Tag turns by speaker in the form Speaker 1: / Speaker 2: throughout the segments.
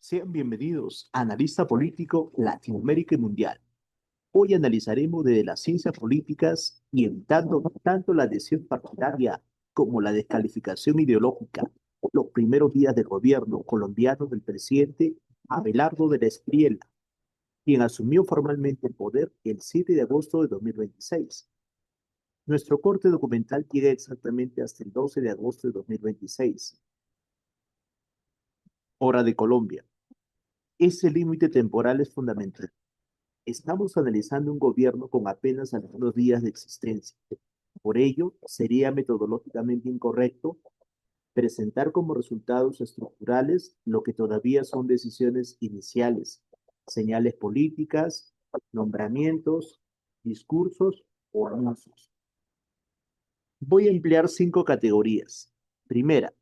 Speaker 1: Sean bienvenidos a Analista Político Latinoamérica y Mundial. Hoy analizaremos desde las ciencias políticas y evitando tanto la adhesión partidaria como la descalificación ideológica los primeros días del gobierno colombiano del presidente Abelardo de la Espriella, quien asumió formalmente el poder el 7 de agosto de 2026. Nuestro corte documental llega exactamente hasta el 12 de agosto de 2026, hora de Colombia. Ese límite temporal es fundamental. Estamos analizando un gobierno con apenas algunos días de existencia. Por ello, sería metodológicamente incorrecto presentar como resultados estructurales lo que todavía son decisiones iniciales, señales políticas, nombramientos, discursos o anuncios. Voy a emplear 5 categorías. Primera,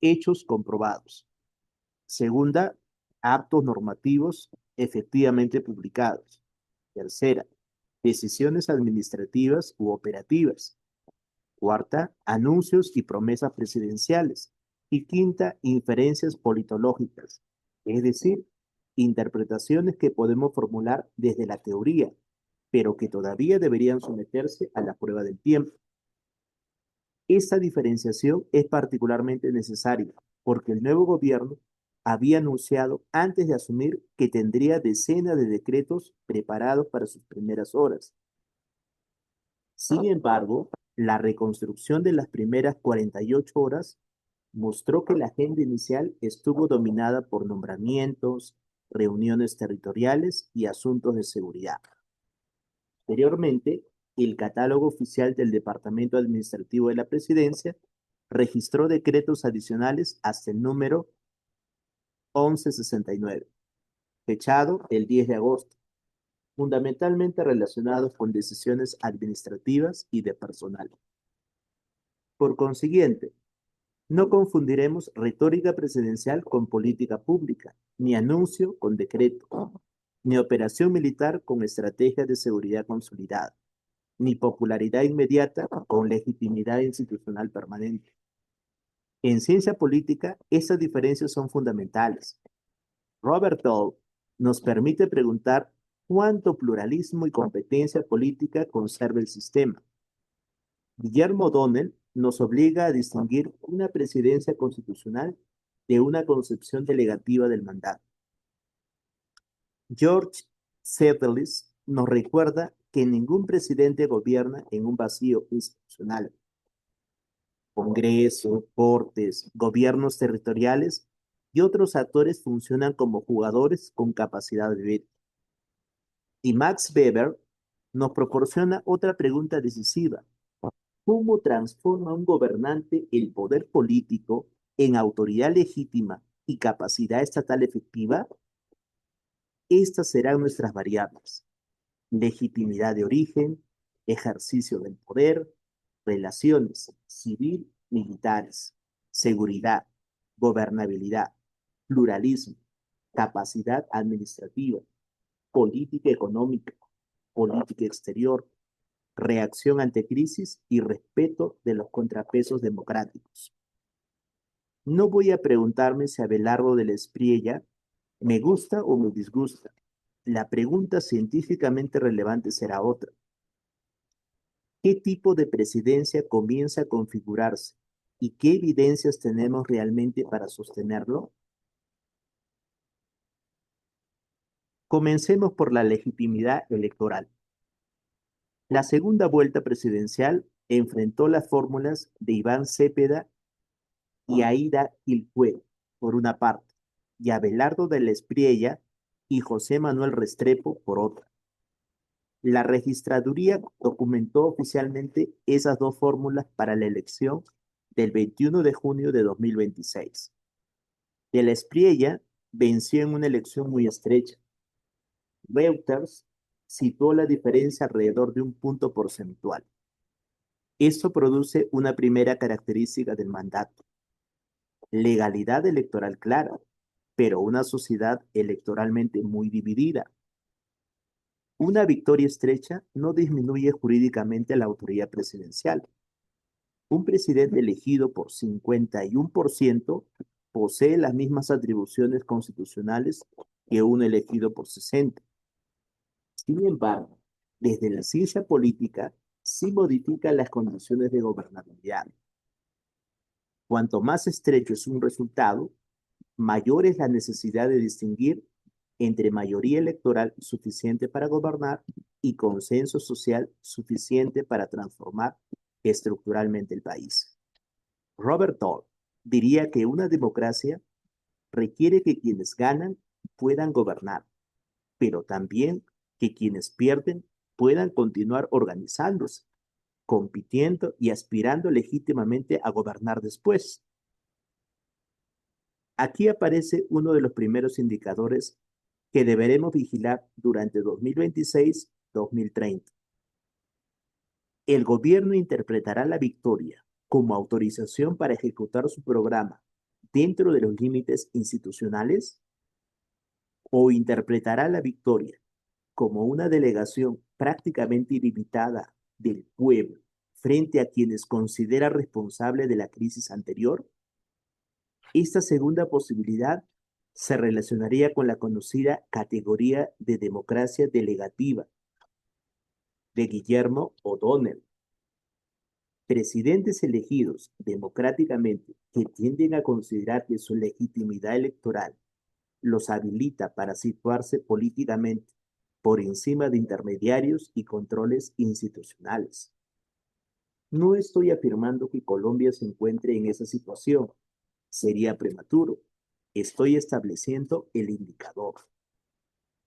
Speaker 1: hechos comprobados. Segunda, actos normativos efectivamente publicados. Tercera, decisiones administrativas u operativas. Cuarta, anuncios y promesas presidenciales. Y quinta, inferencias politológicas, es decir, interpretaciones que podemos formular desde la teoría, pero que todavía deberían someterse a la prueba del tiempo. Esta diferenciación es particularmente necesaria porque el nuevo gobierno había anunciado antes de asumir que tendría decenas de decretos preparados para sus primeras horas. Sin embargo, la reconstrucción de las primeras 48 horas mostró que la agenda inicial estuvo dominada por nombramientos, reuniones territoriales y asuntos de seguridad. Anteriormente, el catálogo oficial del Departamento Administrativo de la Presidencia registró decretos adicionales hasta el número 1169, fechado el 10 de agosto, fundamentalmente relacionados con decisiones administrativas y de personal. Por consiguiente, no confundiremos retórica presidencial con política pública, ni anuncio con decreto, ni operación militar con estrategia de seguridad consolidada, ni popularidad inmediata con legitimidad institucional permanente. En ciencia política, estas diferencias son fundamentales. Robert Dahl nos permite preguntar cuánto pluralismo y competencia política conserva el sistema. Guillermo O'Donnell nos obliga a distinguir una presidencia constitucional de una concepción delegativa del mandato. George Settles nos recuerda que ningún presidente gobierna en un vacío institucional. Congreso, cortes, gobiernos territoriales y otros actores funcionan como jugadores con capacidad de veto. Y Max Weber nos proporciona otra pregunta decisiva. ¿Cómo transforma un gobernante el poder político en autoridad legítima y capacidad estatal efectiva? Estas serán nuestras variables: legitimidad de origen, ejercicio del poder, relaciones civil-militares, seguridad, gobernabilidad, pluralismo, capacidad administrativa, política económica, política exterior, reacción ante crisis y respeto de los contrapesos democráticos. No voy a preguntarme si Abelardo de la Espriella me gusta o me disgusta. La pregunta científicamente relevante será otra. ¿Qué tipo de presidencia comienza a configurarse y qué evidencias tenemos realmente para sostenerlo? Comencemos por la legitimidad electoral. La segunda vuelta presidencial enfrentó las fórmulas de Iván Cepeda y Aída Quilpué, por una parte, y Abelardo de la Espriella y José Manuel Restrepo, por otra. La registraduría documentó oficialmente esas dos fórmulas para la elección del 21 de junio de 2026. De la Espriella venció en una elección muy estrecha. Reuters situó la diferencia alrededor de un punto porcentual. Esto produce una primera característica del mandato: legalidad electoral clara, pero una sociedad electoralmente muy dividida. Una victoria estrecha no disminuye jurídicamente la autoridad presidencial. Un presidente elegido por 51% posee las mismas atribuciones constitucionales que uno elegido por 60. Sin embargo, desde la ciencia política sí modifica las condiciones de gobernabilidad. Cuanto más estrecho es un resultado, mayor es la necesidad de distinguir entre mayoría electoral suficiente para gobernar y consenso social suficiente para transformar estructuralmente el país. Robert Toll diría que una democracia requiere que quienes ganan puedan gobernar, pero también que quienes pierden puedan continuar organizándose, compitiendo y aspirando legítimamente a gobernar después. Aquí aparece uno de los primeros indicadores que deberemos vigilar durante 2026-2030. ¿El gobierno interpretará la victoria como autorización para ejecutar su programa dentro de los límites institucionales o interpretará la victoria como una delegación prácticamente ilimitada del pueblo frente a quienes considera responsable de la crisis anterior? Esta segunda posibilidad se relacionaría con la conocida categoría de democracia delegativa de Guillermo O'Donnell. Presidentes elegidos democráticamente que tienden a considerar que su legitimidad electoral los habilita para situarse políticamente por encima de intermediarios y controles institucionales. No estoy afirmando que Colombia se encuentre en esa situación. Sería prematuro. Estoy estableciendo el indicador.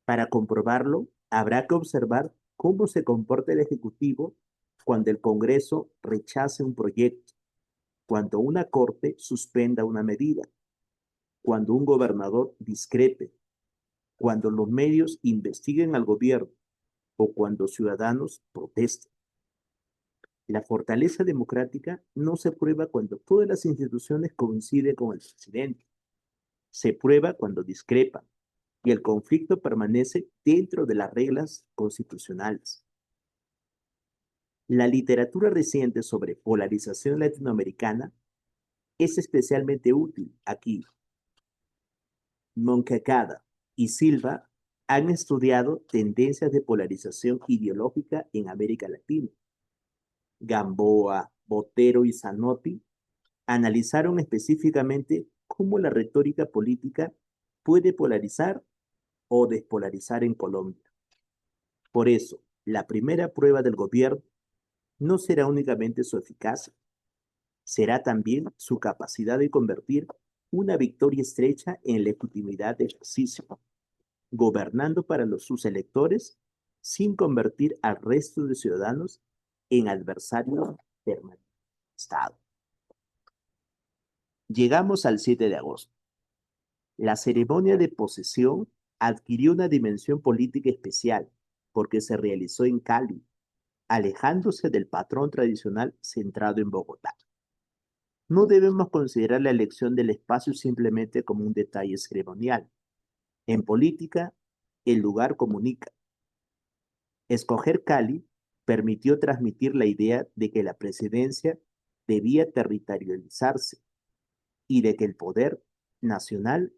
Speaker 1: Para comprobarlo, habrá que observar cómo se comporta el Ejecutivo cuando el Congreso rechace un proyecto, cuando una Corte suspenda una medida, cuando un gobernador discrepe, cuando los medios investiguen al gobierno o cuando ciudadanos protesten. La fortaleza democrática no se prueba cuando todas las instituciones coinciden con el presidente. Se prueba cuando discrepan y el conflicto permanece dentro de las reglas constitucionales. La literatura reciente sobre polarización latinoamericana es especialmente útil aquí. Moncada y Silva han estudiado tendencias de polarización ideológica en América Latina. Gamboa, Botero y Zanotti analizaron específicamente cómo la retórica política puede polarizar o despolarizar en Colombia. Por eso, la primera prueba del gobierno no será únicamente su eficacia, será también su capacidad de convertir una victoria estrecha en legitimidad de ejercicio, gobernando para sus electores sin convertir al resto de ciudadanos en adversarios permanentes del Estado. Llegamos al 7 de agosto. La ceremonia de posesión adquirió una dimensión política especial porque se realizó en Cali, alejándose del patrón tradicional centrado en Bogotá. No debemos considerar la elección del espacio simplemente como un detalle ceremonial. En política, el lugar comunica. Escoger Cali permitió transmitir la idea de que la presidencia debía territorializarse y de que el poder nacional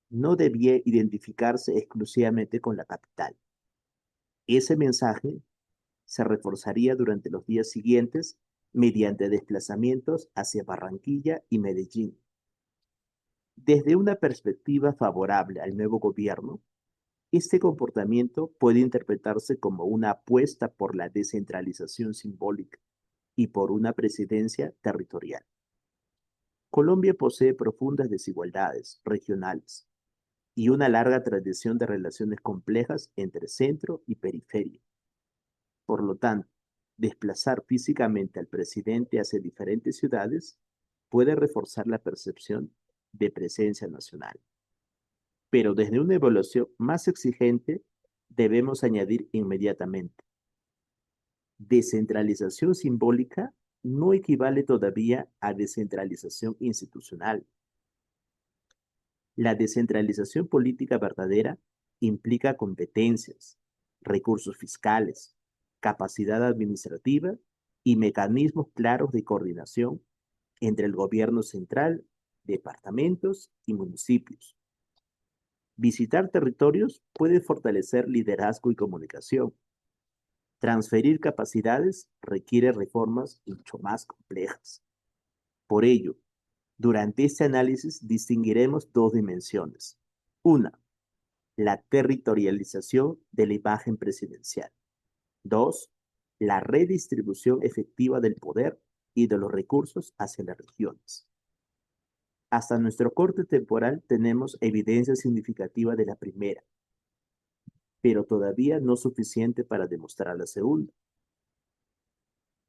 Speaker 1: no debía identificarse exclusivamente con la capital. Ese mensaje se reforzaría durante los días siguientes mediante desplazamientos hacia Barranquilla y Medellín. Desde una perspectiva favorable al nuevo gobierno, este comportamiento puede interpretarse como una apuesta por la descentralización simbólica y por una presidencia territorial. Colombia posee profundas desigualdades regionales y una larga tradición de relaciones complejas entre centro y periferia. Por lo tanto, desplazar físicamente al presidente hacia diferentes ciudades puede reforzar la percepción de presencia nacional. Pero desde una evaluación más exigente, debemos añadir inmediatamente: descentralización simbólica no equivale todavía a descentralización institucional. La descentralización política verdadera implica competencias, recursos fiscales, capacidad administrativa y mecanismos claros de coordinación entre el gobierno central departamentos y municipios. Visitar territorios puede fortalecer liderazgo y comunicación. Transferir capacidades requiere reformas mucho más complejas. Por ello, durante este análisis distinguiremos dos dimensiones. Una, la territorialización de la imagen presidencial. Dos, la redistribución efectiva del poder y de los recursos hacia las regiones. Hasta nuestro corte temporal tenemos evidencia significativa de la primera, pero todavía no suficiente para demostrar la segunda.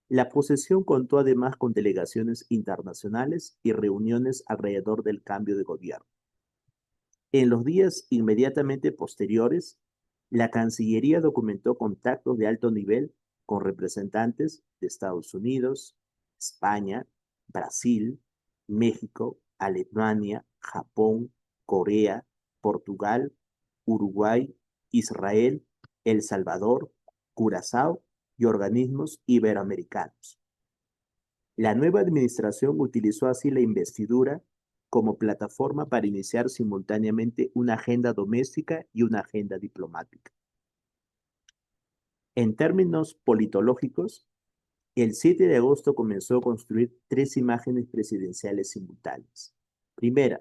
Speaker 1: La posesión contó además con delegaciones internacionales y reuniones alrededor del cambio de gobierno. En los días inmediatamente posteriores, la Cancillería documentó contactos de alto nivel con representantes de Estados Unidos, España, Brasil, México, Alemania, Japón, Corea, Portugal, Uruguay, Israel, El Salvador, Curazao y organismos iberoamericanos. La nueva administración utilizó así la investidura como plataforma para iniciar simultáneamente una agenda doméstica y una agenda diplomática. En términos politológicos, el 7 de agosto comenzó a construir tres imágenes presidenciales simultáneas. Primera,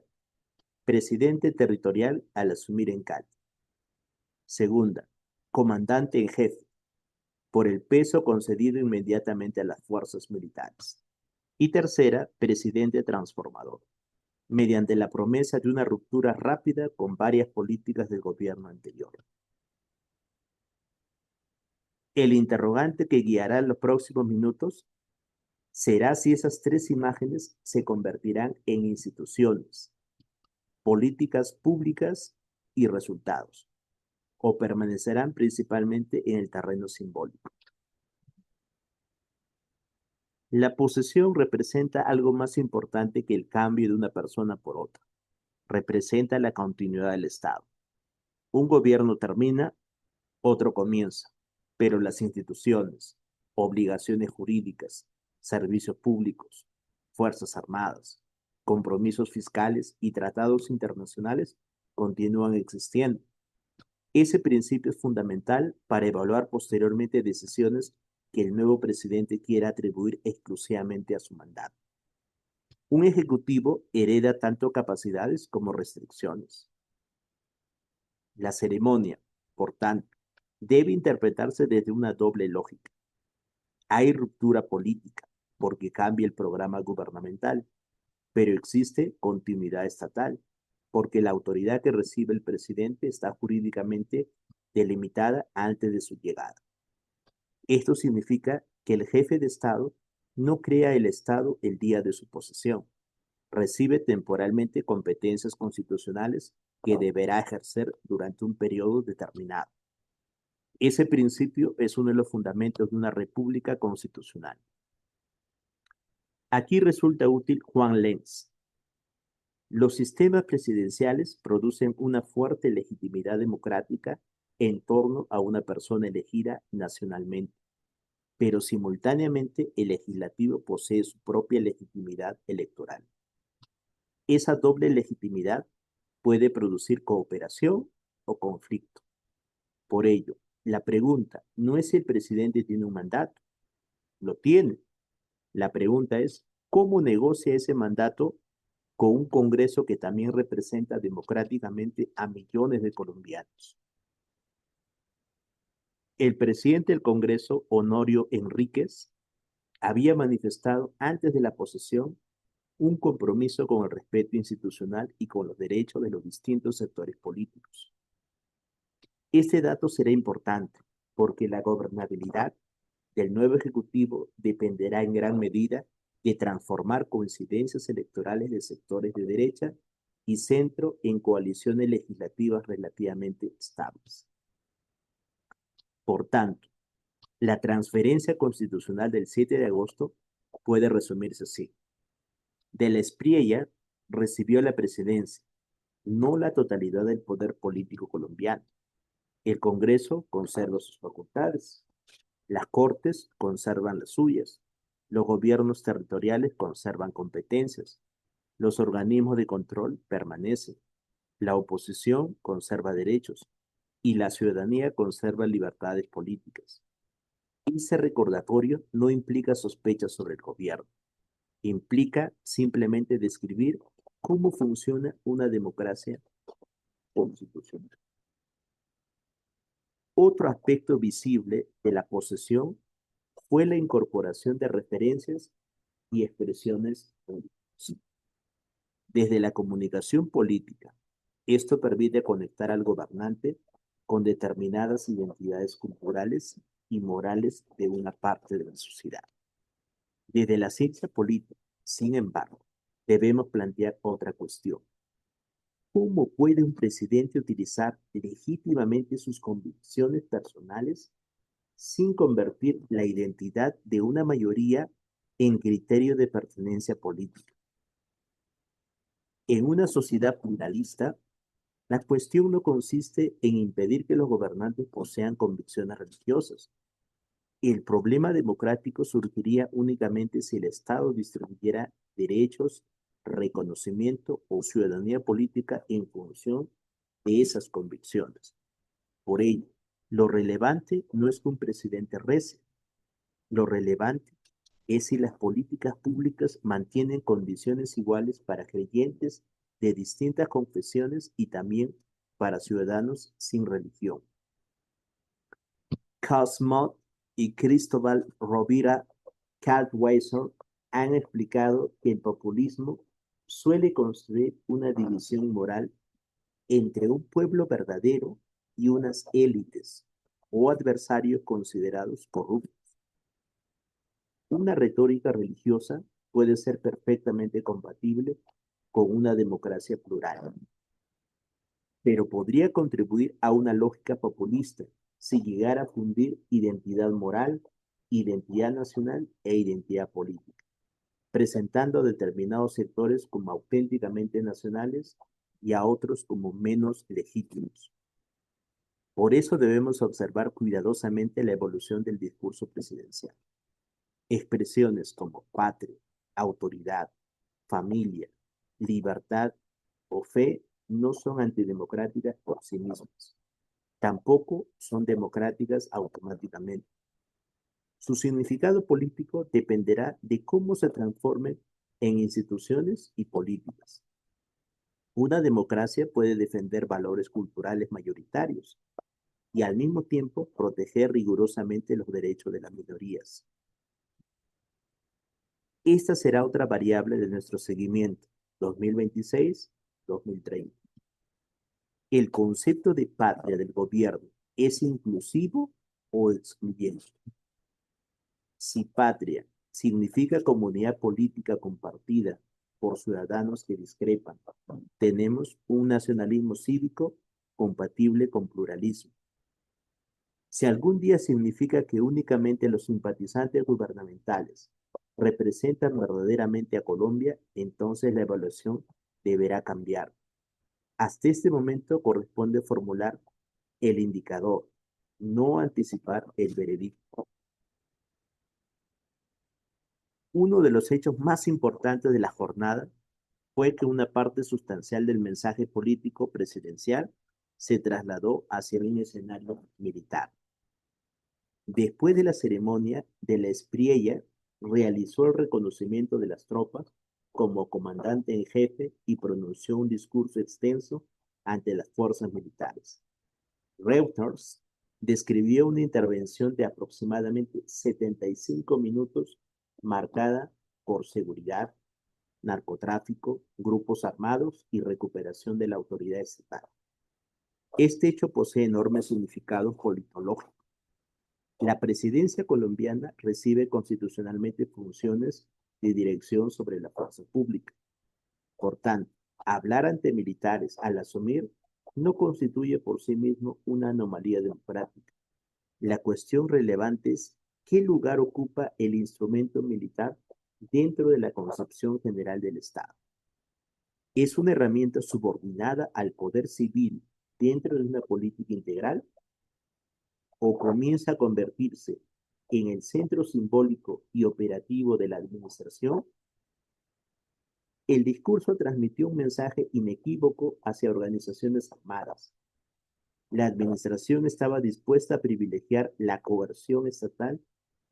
Speaker 1: presidente territorial al asumir en Cali. Segunda, comandante en jefe, por el peso concedido inmediatamente a las fuerzas militares. Y tercera, presidente transformador, mediante la promesa de una ruptura rápida con varias políticas del gobierno anterior. El interrogante que guiará los próximos minutos será si esas tres imágenes se convertirán en instituciones, políticas públicas y resultados, o permanecerán principalmente en el terreno simbólico. La posesión representa algo más importante que el cambio de una persona por otra. Representa la continuidad del Estado. Un gobierno termina, otro comienza, pero las instituciones, obligaciones jurídicas, servicios públicos, fuerzas armadas, compromisos fiscales y tratados internacionales continúan existiendo. Ese principio es fundamental para evaluar posteriormente decisiones que el nuevo presidente quiera atribuir exclusivamente a su mandato. Un ejecutivo hereda tanto capacidades como restricciones. La ceremonia, por tanto, debe interpretarse desde una doble lógica. Hay ruptura política porque cambia el programa gubernamental, pero existe continuidad estatal porque la autoridad que recibe el presidente está jurídicamente delimitada antes de su llegada. Esto significa que el jefe de Estado no crea el Estado el día de su posesión. Recibe temporalmente competencias constitucionales que deberá ejercer durante un periodo determinado. Ese principio es uno de los fundamentos de una república constitucional. Aquí resulta útil Juan Lenz. Los sistemas presidenciales producen una fuerte legitimidad democrática en torno a una persona elegida nacionalmente, pero simultáneamente el legislativo posee su propia legitimidad electoral. Esa doble legitimidad puede producir cooperación o conflicto. Por ello, la pregunta no es si el presidente tiene un mandato, lo tiene. La pregunta es cómo negocia ese mandato con un Congreso que también representa democráticamente a millones de colombianos. El presidente del Congreso, Honorio Enríquez, había manifestado antes de la posesión un compromiso con el respeto institucional y con los derechos de los distintos sectores políticos. Este dato será importante porque la gobernabilidad del nuevo Ejecutivo dependerá en gran medida de transformar coincidencias electorales de sectores de derecha y centro en coaliciones legislativas relativamente estables. Por tanto, la transferencia constitucional del 7 de agosto puede resumirse así. De la Espriella recibió la presidencia, no la totalidad del poder político colombiano. El Congreso conserva sus facultades, las Cortes conservan las suyas, los gobiernos territoriales conservan competencias, Los organismos de control permanecen, la oposición conserva derechos y la ciudadanía conserva libertades políticas. Ese recordatorio no implica sospechas sobre el gobierno, implica simplemente describir cómo funciona una democracia constitucional. Otro aspecto visible de la posesión fue la incorporación de referencias y expresiones políticas. Desde la comunicación política, esto permite conectar al gobernante con determinadas identidades culturales y morales de una parte de la sociedad. Desde la ciencia política, sin embargo, debemos plantear otra cuestión. ¿Cómo puede un presidente utilizar legítimamente sus convicciones personales sin convertir la identidad de una mayoría en criterio de pertenencia política? En una sociedad pluralista, la cuestión no consiste en impedir que los gobernantes posean convicciones religiosas. El problema democrático surgiría únicamente si el Estado distribuyera derechos, reconocimiento o ciudadanía política en función de esas convicciones. Por ello, lo relevante no es que un presidente rece, lo relevante es si las políticas públicas mantienen condiciones iguales para creyentes de distintas confesiones y también para ciudadanos sin religión. Cosmos y Cristóbal Rovira Caldwell han explicado que el populismo suele construir una división moral entre un pueblo verdadero y unas élites o adversarios considerados corruptos. Una retórica religiosa puede ser perfectamente compatible con una democracia plural, pero podría contribuir a una lógica populista si llegara a fundir identidad moral, identidad nacional e identidad política, presentando a determinados sectores como auténticamente nacionales y a otros como menos legítimos. Por eso debemos observar cuidadosamente la evolución del discurso presidencial. Expresiones como patria, autoridad, familia, libertad o fe no son antidemocráticas por sí mismas. Tampoco son democráticas automáticamente. Su significado político dependerá de cómo se transformen en instituciones y políticas. Una democracia puede defender valores culturales mayoritarios y al mismo tiempo proteger rigurosamente los derechos de las minorías. Esta será otra variable de nuestro seguimiento 2026-2030. ¿El concepto de patria del gobierno es inclusivo o excluyente? Si patria significa comunidad política compartida por ciudadanos que discrepan, tenemos un nacionalismo cívico compatible con pluralismo. Si algún día significa que únicamente los simpatizantes gubernamentales representan verdaderamente a Colombia, entonces la evaluación deberá cambiar. Hasta este momento corresponde formular el indicador, no anticipar el veredicto. Uno de los hechos más importantes de la jornada fue que una parte sustancial del mensaje político presidencial se trasladó hacia un escenario militar. Después de la ceremonia de la Espriella, realizó el reconocimiento de las tropas como comandante en jefe y pronunció un discurso extenso ante las fuerzas militares. Reuters describió una intervención de aproximadamente 75 minutos marcada por seguridad, narcotráfico, grupos armados y recuperación de la autoridad estatal. Este hecho posee enormes significados politológicos. La presidencia colombiana recibe constitucionalmente funciones de dirección sobre la fuerza pública. Por tanto, hablar ante militares al asumir no constituye por sí mismo una anomalía democrática. La cuestión relevante es qué lugar ocupa el instrumento militar dentro de la concepción general del Estado. ¿Es una herramienta subordinada al poder civil dentro de una política integral? ¿O comienza a convertirse en el centro simbólico y operativo de la administración? El discurso transmitió un mensaje inequívoco hacia organizaciones armadas. La administración estaba dispuesta a privilegiar la coerción estatal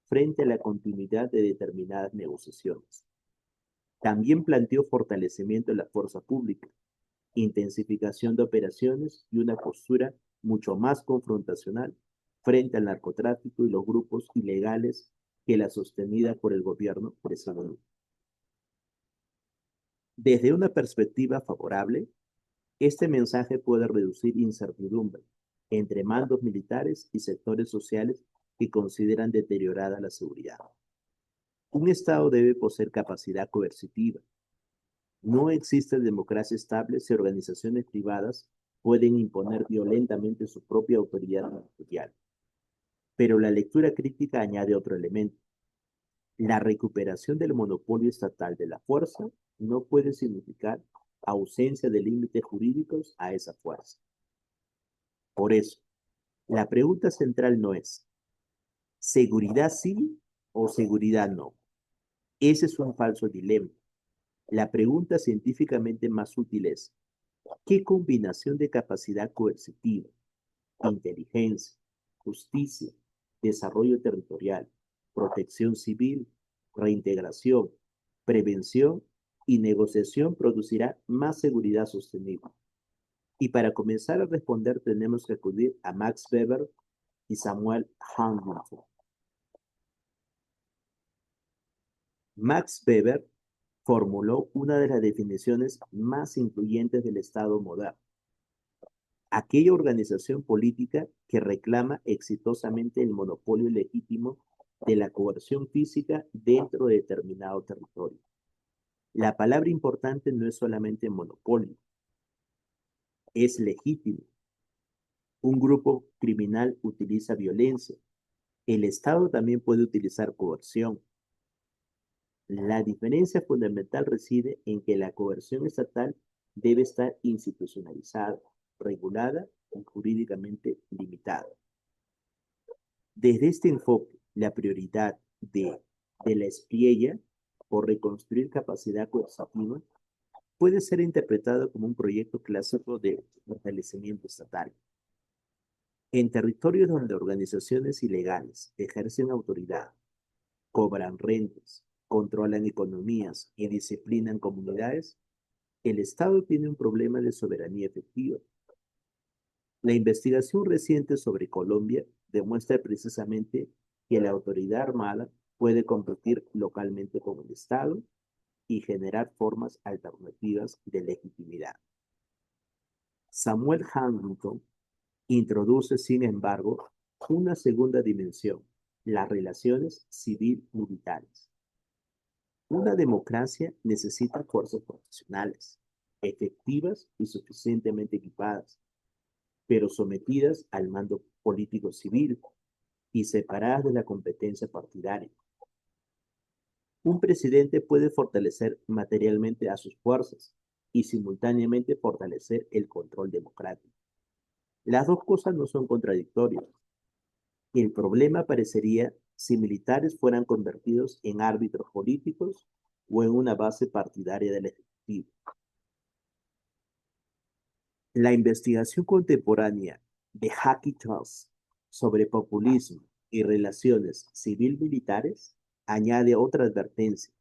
Speaker 1: frente a la continuidad de determinadas negociaciones. También planteó fortalecimiento de la fuerza pública, intensificación de operaciones y una postura mucho más confrontacional frente al narcotráfico y los grupos ilegales que la sostenida por el gobierno precedente. Desde una perspectiva favorable, este mensaje puede reducir incertidumbre entre mandos militares y sectores sociales que consideran deteriorada la seguridad. Un Estado debe poseer capacidad coercitiva. No existe democracia estable si organizaciones privadas pueden imponer violentamente su propia autoridad territorial. Pero la lectura crítica añade otro elemento. La recuperación del monopolio estatal de la fuerza no puede significar ausencia de límites jurídicos a esa fuerza. Por eso, la pregunta central no es ¿seguridad sí o seguridad no? Ese es un falso dilema. La pregunta científicamente más útil es ¿qué combinación de capacidad coercitiva, inteligencia, justicia, desarrollo territorial, protección civil, reintegración, prevención y negociación producirá más seguridad sostenible? Y para comenzar a responder tenemos que acudir a Max Weber y Samuel Huntington. Max Weber formuló una de las definiciones más influyentes del Estado moderno: aquella organización política que reclama exitosamente el monopolio legítimo de la coerción física dentro de determinado territorio. La palabra importante no es solamente monopolio, es legítimo. Un grupo criminal utiliza violencia. El Estado también puede utilizar coerción. La diferencia fundamental reside en que la coerción estatal debe estar institucionalizada, regulada y jurídicamente limitada. Desde este enfoque, la prioridad de la Espriella por reconstruir capacidad coercitiva puede ser interpretada como un proyecto clásico de fortalecimiento estatal. En territorios donde organizaciones ilegales ejercen autoridad, cobran rentas, controlan economías y disciplinan comunidades, el Estado tiene un problema de soberanía efectiva. La investigación reciente sobre Colombia demuestra precisamente que la autoridad armada puede competir localmente con el Estado y generar formas alternativas de legitimidad. Samuel Huntington introduce, sin embargo, una segunda dimensión: las relaciones civil-militares. Una democracia necesita fuerzas profesionales, efectivas y suficientemente equipadas, pero sometidas al mando político civil y separadas de la competencia partidaria. Un presidente puede fortalecer materialmente a sus fuerzas y simultáneamente fortalecer el control democrático. Las dos cosas no son contradictorias. El problema aparecería si militares fueran convertidos en árbitros políticos o en una base partidaria del Ejecutivo. La investigación contemporánea de Jackie Toss sobre populismo y relaciones civil-militares añade otra advertencia.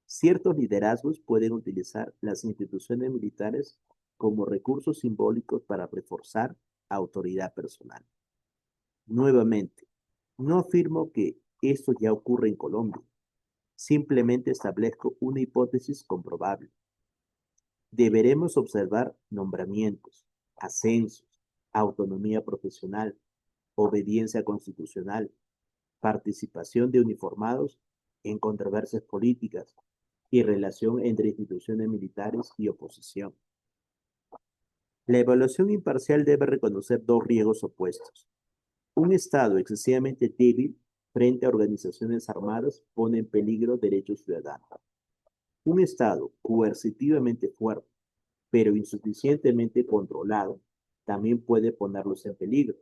Speaker 1: Ciertos liderazgos pueden utilizar las instituciones militares como recursos simbólicos para reforzar autoridad personal. Nuevamente, no afirmo que esto ya ocurre en Colombia, simplemente establezco una hipótesis comprobable. Deberemos observar nombramientos, ascensos, autonomía profesional, obediencia constitucional, participación de uniformados en controversias políticas y relación entre instituciones militares y oposición. La evaluación imparcial debe reconocer dos riesgos opuestos. Un Estado excesivamente débil frente a organizaciones armadas pone en peligro derechos ciudadanos. Un Estado coercitivamente fuerte, pero insuficientemente controlado, también puede ponerlos en peligro.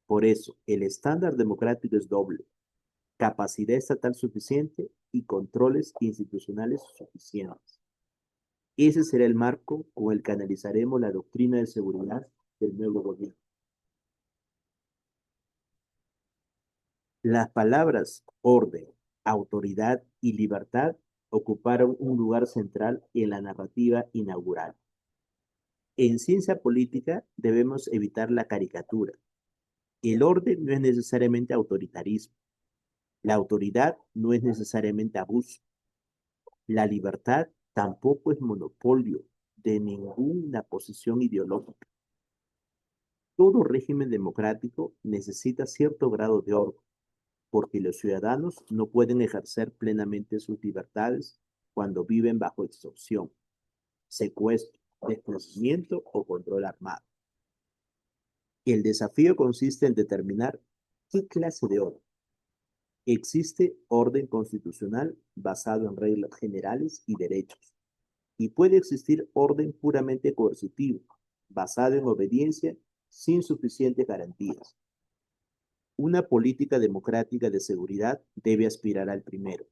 Speaker 1: Por eso, el estándar democrático es doble: capacidad estatal suficiente y controles institucionales suficientes. Ese será el marco con el que analizaremos la doctrina de seguridad del nuevo gobierno. Las palabras orden, autoridad y libertad ocuparon un lugar central en la narrativa inaugural. En ciencia política debemos evitar la caricatura. El orden no es necesariamente autoritarismo. La autoridad no es necesariamente abuso. La libertad tampoco es monopolio de ninguna posición ideológica. Todo régimen democrático necesita cierto grado de orden, porque los ciudadanos no pueden ejercer plenamente sus libertades cuando viven bajo extorsión, secuestro, desplazamiento o control armado. El desafío consiste en determinar qué clase de orden. Existe orden constitucional basado en reglas generales y derechos, y puede existir orden puramente coercitivo, basado en obediencia sin suficientes garantías. Una política democrática de seguridad debe aspirar al primero.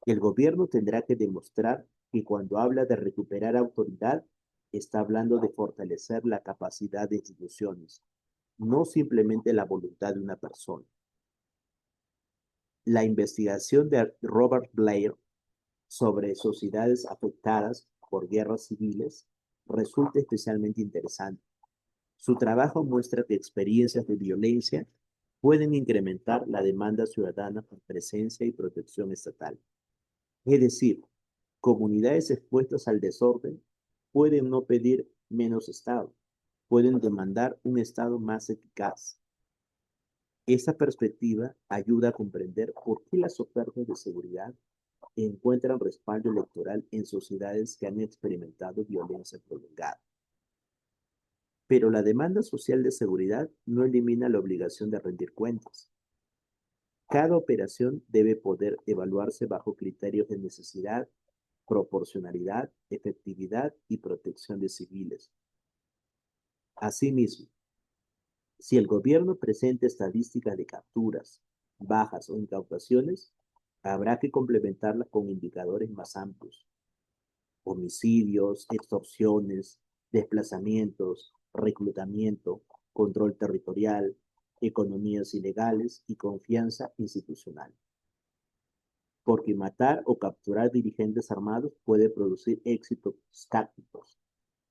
Speaker 1: El gobierno tendrá que demostrar que cuando habla de recuperar autoridad, está hablando de fortalecer la capacidad de instituciones, no simplemente la voluntad de una persona. La investigación de Robert Blair sobre sociedades afectadas por guerras civiles resulta especialmente interesante. Su trabajo muestra que experiencias de violencia pueden incrementar la demanda ciudadana por presencia y protección estatal. Es decir, comunidades expuestas al desorden pueden no pedir menos Estado, pueden demandar un Estado más eficaz. Esa perspectiva ayuda a comprender por qué las ofertas de seguridad encuentran respaldo electoral en sociedades que han experimentado violencia prolongada. Pero la demanda social de seguridad no elimina la obligación de rendir cuentas. Cada operación debe poder evaluarse bajo criterios de necesidad, proporcionalidad, efectividad y protección de civiles. Asimismo, si el gobierno presenta estadísticas de capturas, bajas o incautaciones, habrá que complementarlas con indicadores más amplios: homicidios, extorsiones, desplazamientos, reclutamiento, control territorial, economías ilegales y confianza institucional. Porque matar o capturar dirigentes armados puede producir éxitos tácticos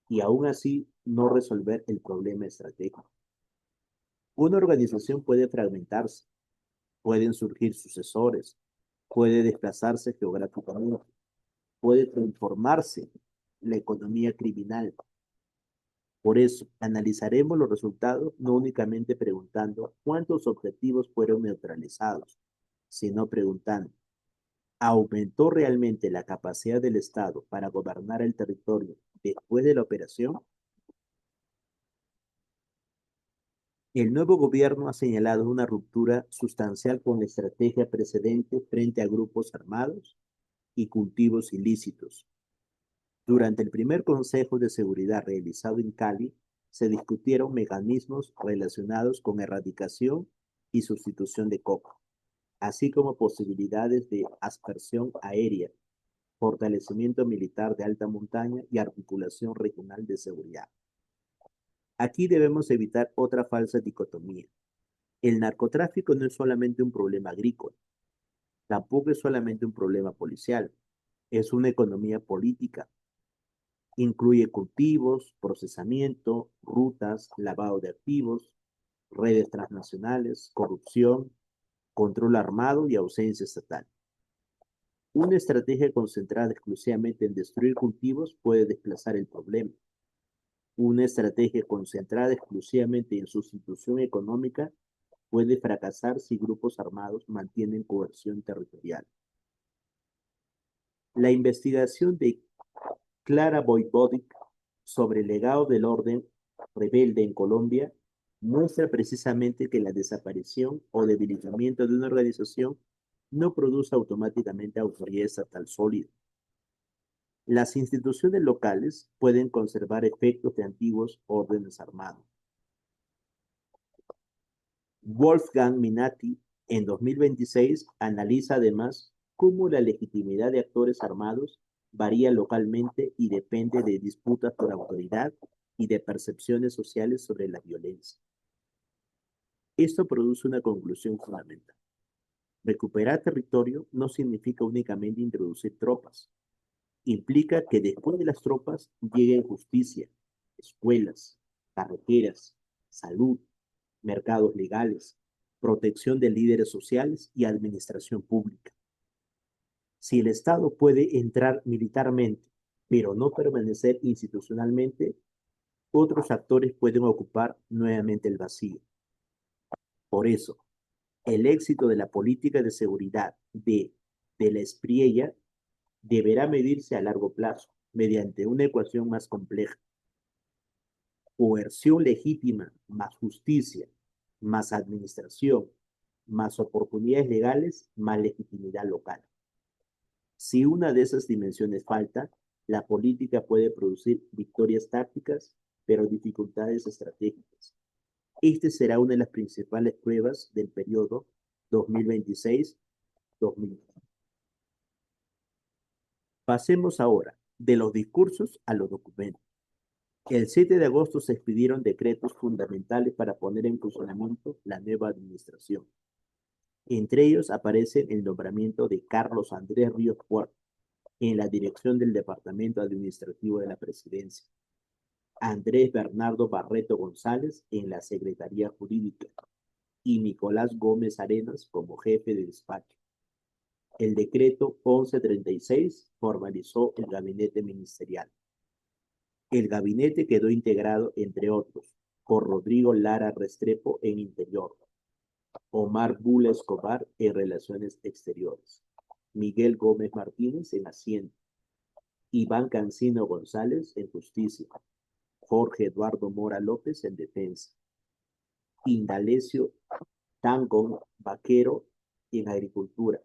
Speaker 1: y aún así no resolver el problema estratégico. Una organización puede fragmentarse, pueden surgir sucesores, puede desplazarse geográficamente, puede transformarse la economía criminal. Por eso, analizaremos los resultados no únicamente preguntando cuántos objetivos fueron neutralizados, sino preguntando, ¿aumentó realmente la capacidad del Estado para gobernar el territorio después de la operación? El nuevo gobierno ha señalado una ruptura sustancial con la estrategia precedente frente a grupos armados y cultivos ilícitos. Durante el primer Consejo de Seguridad realizado en Cali, se discutieron mecanismos relacionados con erradicación y sustitución de coca, así como posibilidades de aspersión aérea, fortalecimiento militar de alta montaña y articulación regional de seguridad. Aquí debemos evitar otra falsa dicotomía. El narcotráfico no es solamente un problema agrícola, tampoco es solamente un problema policial, es una economía política. Incluye cultivos, procesamiento, rutas, lavado de activos, redes transnacionales, corrupción, control armado y ausencia estatal. Una estrategia concentrada exclusivamente en destruir cultivos puede desplazar el problema. Una estrategia concentrada exclusivamente en sustitución económica puede fracasar si grupos armados mantienen coerción territorial. La investigación de Clara Voivodic sobre el legado del orden rebelde en Colombia muestra precisamente que la desaparición o debilitamiento de una organización no produce automáticamente autoridad estatal sólida. Las instituciones locales pueden conservar efectos de antiguos órdenes armados. Wolfgang Minati, en 2026, analiza además cómo la legitimidad de actores armados Varía localmente y depende de disputas por autoridad y de percepciones sociales sobre la violencia. Esto produce una conclusión fundamental. Recuperar territorio no significa únicamente introducir tropas. Implica que después de las tropas lleguen justicia, escuelas, carreteras, salud, mercados legales, protección de líderes sociales y administración pública. Si el Estado puede entrar militarmente, pero no permanecer institucionalmente, otros actores pueden ocupar nuevamente el vacío. Por eso, el éxito de la política de seguridad de la Espriella deberá medirse a largo plazo, mediante una ecuación más compleja. Coerción legítima más justicia, más administración, más oportunidades legales, más legitimidad local. Si una de esas dimensiones falta, la política puede producir victorias tácticas, pero dificultades estratégicas. Esta será una de las principales pruebas del periodo 2026-2020. Pasemos ahora de los discursos a los documentos. El 7 de agosto se expidieron decretos fundamentales para poner en funcionamiento la nueva administración. Entre ellos aparece el nombramiento de Carlos Andrés Ríos Puerto en la dirección del Departamento Administrativo de la Presidencia, Andrés Bernardo Barreto González en la Secretaría Jurídica y Nicolás Gómez Arenas como jefe de despacho. El decreto 1136 formalizó el gabinete ministerial. El gabinete quedó integrado, entre otros, por Rodrigo Lara Restrepo en Interior, Omar Bula Escobar en Relaciones Exteriores, Miguel Gómez Martínez en Hacienda, Iván Cancino González en Justicia, Jorge Eduardo Mora López en Defensa, Indalecio Tangón Vaquero en Agricultura,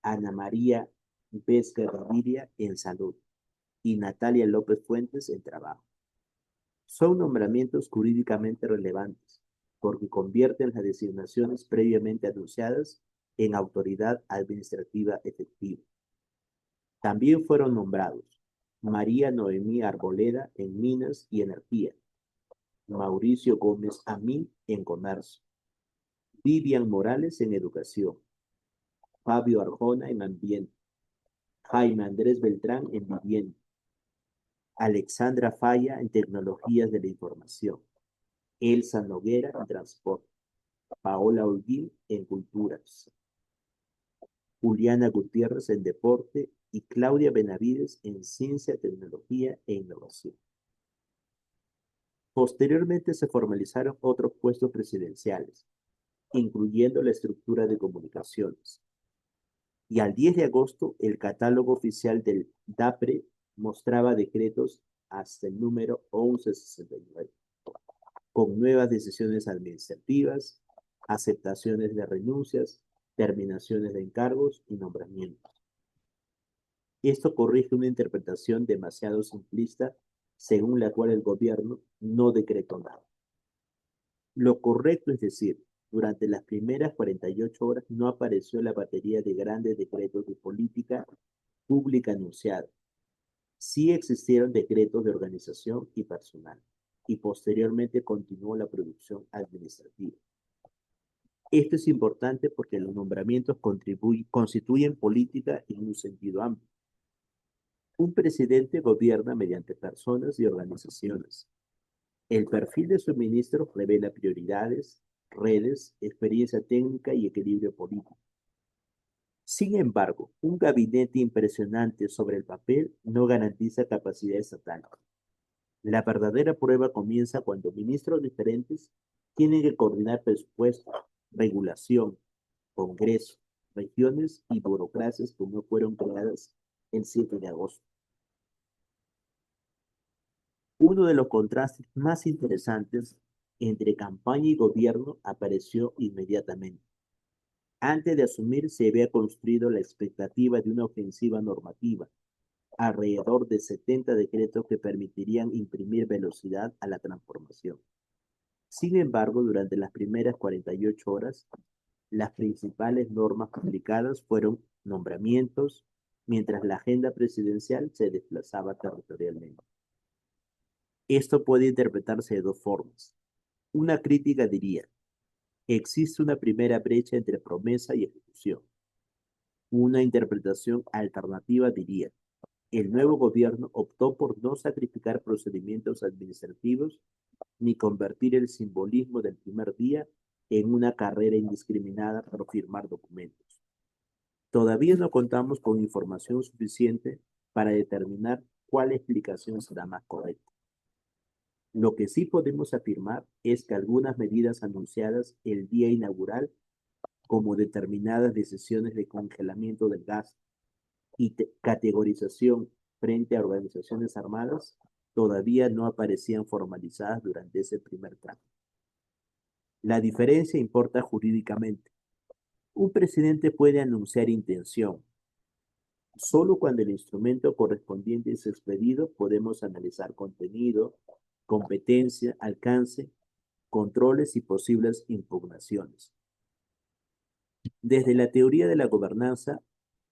Speaker 1: Ana María Vesga Gaviria en Salud y Natalia López Fuentes en Trabajo. Son nombramientos jurídicamente relevantes porque convierten las designaciones previamente anunciadas en autoridad administrativa efectiva. También fueron nombrados María Noemí Arboleda en Minas y Energía, Mauricio Gómez Amí en Comercio, Vivian Morales en Educación, Fabio Arjona en Ambiente, Jaime Andrés Beltrán en Vivienda, Alexandra Falla en Tecnologías de la Información, Elsa Noguera en Transporte, Paola Holguín en Culturas, Juliana Gutiérrez en Deporte y Claudia Benavides en Ciencia, Tecnología e Innovación. Posteriormente se formalizaron otros puestos presidenciales, incluyendo la estructura de comunicaciones. Y al 10 de agosto, el catálogo oficial del DAPRE mostraba decretos hasta el número 1169, con nuevas decisiones administrativas, aceptaciones de renuncias, terminaciones de encargos y nombramientos. Esto corrige una interpretación demasiado simplista según la cual el gobierno no decretó nada. Lo correcto es decir, durante las primeras 48 horas no apareció la batería de grandes decretos de política pública anunciada. Sí existieron decretos de organización y personal, y posteriormente continuó la producción administrativa. Esto es importante porque los nombramientos constituyen política en un sentido amplio. Un presidente gobierna mediante personas y organizaciones. El perfil de sus ministros revela prioridades, redes, experiencia técnica y equilibrio político. Sin embargo, un gabinete impresionante sobre el papel no garantiza capacidad estatal. La verdadera prueba comienza cuando ministros diferentes tienen que coordinar presupuesto, regulación, Congreso, regiones y burocracias que no fueron creadas el 7 de agosto. Uno de los contrastes más interesantes entre campaña y gobierno apareció inmediatamente. Antes de asumir, se había construido la expectativa de una ofensiva normativa, alrededor de 70 decretos que permitirían imprimir velocidad a la transformación. Sin embargo, durante las primeras 48 horas, las principales normas publicadas fueron nombramientos, mientras la agenda presidencial se desplazaba territorialmente. Esto puede interpretarse de dos formas. Una crítica diría, existe una primera brecha entre promesa y ejecución. Una interpretación alternativa diría, el nuevo gobierno optó por no sacrificar procedimientos administrativos ni convertir el simbolismo del primer día en una carrera indiscriminada por firmar documentos. Todavía no contamos con información suficiente para determinar cuál explicación será más correcta. Lo que sí podemos afirmar es que algunas medidas anunciadas el día inaugural, como determinadas decisiones de congelamiento del gas y categorización frente a organizaciones armadas, todavía no aparecían formalizadas durante ese primer tramo. La diferencia importa jurídicamente. Un presidente puede anunciar intención. Solo cuando el instrumento correspondiente es expedido podemos analizar contenido, competencia, alcance, controles y posibles impugnaciones. Desde la teoría de la gobernanza,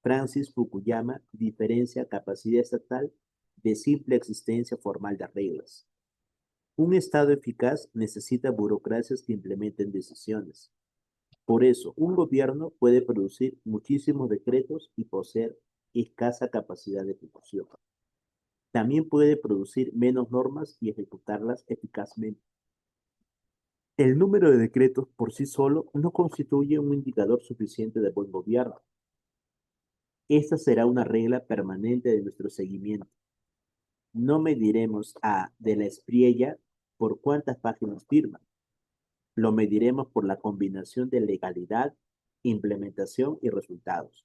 Speaker 1: Francis Fukuyama diferencia capacidad estatal de simple existencia formal de reglas. Un Estado eficaz necesita burocracias que implementen decisiones. Por eso, un gobierno puede producir muchísimos decretos y poseer escasa capacidad de ejecución. También puede producir menos normas y ejecutarlas eficazmente. El número de decretos por sí solo no constituye un indicador suficiente de buen gobierno. Esta será una regla permanente de nuestro seguimiento. No mediremos a De la Espriella por cuántas páginas firma. Lo mediremos por la combinación de legalidad, implementación y resultados.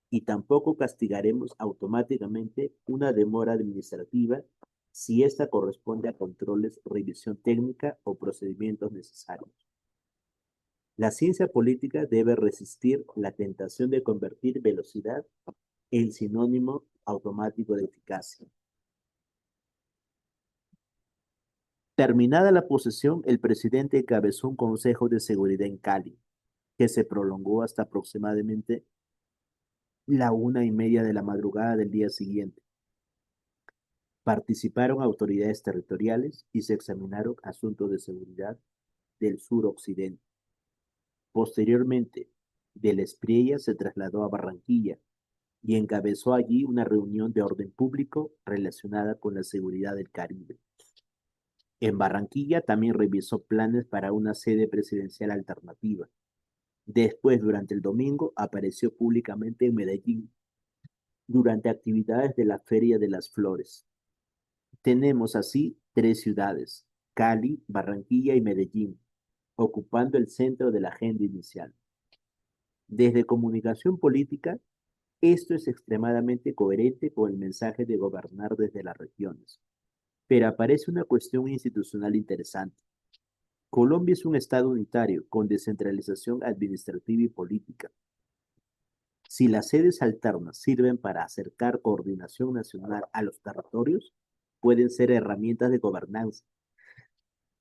Speaker 1: Y tampoco castigaremos automáticamente una demora administrativa si ésta corresponde a controles, revisión técnica o procedimientos necesarios. La ciencia política debe resistir la tentación de convertir velocidad en sinónimo automático de eficacia. Terminada la posesión, el presidente encabezó un consejo de seguridad en Cali, que se prolongó hasta aproximadamente la 1:30 de la madrugada del día siguiente. Participaron autoridades territoriales y se examinaron asuntos de seguridad del suroccidente. Posteriormente, de la Espriella se trasladó a Barranquilla y encabezó allí una reunión de orden público relacionada con la seguridad del Caribe. En Barranquilla también revisó planes para una sede presidencial alternativa. Después, durante el domingo, apareció públicamente en Medellín durante actividades de la Feria de las Flores. Tenemos así tres ciudades, Cali, Barranquilla y Medellín, ocupando el centro de la agenda inicial. Desde comunicación política, esto es extremadamente coherente con el mensaje de gobernar desde las regiones. Pero aparece una cuestión institucional interesante. Colombia es un estado unitario con descentralización administrativa y política. Si las sedes alternas sirven para acercar coordinación nacional a los territorios, pueden ser herramientas de gobernanza.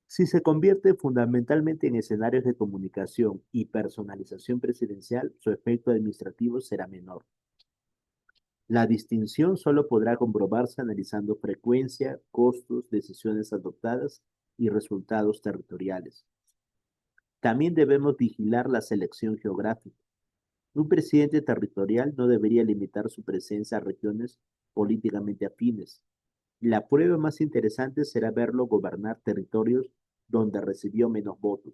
Speaker 1: Si se convierte fundamentalmente en escenarios de comunicación y personalización presidencial, su efecto administrativo será menor. La distinción solo podrá comprobarse analizando frecuencia, costos, decisiones adoptadas y resultados territoriales. También debemos vigilar la selección geográfica. Un presidente territorial no debería limitar su presencia a regiones políticamente afines. La prueba más interesante será verlo gobernar territorios donde recibió menos votos,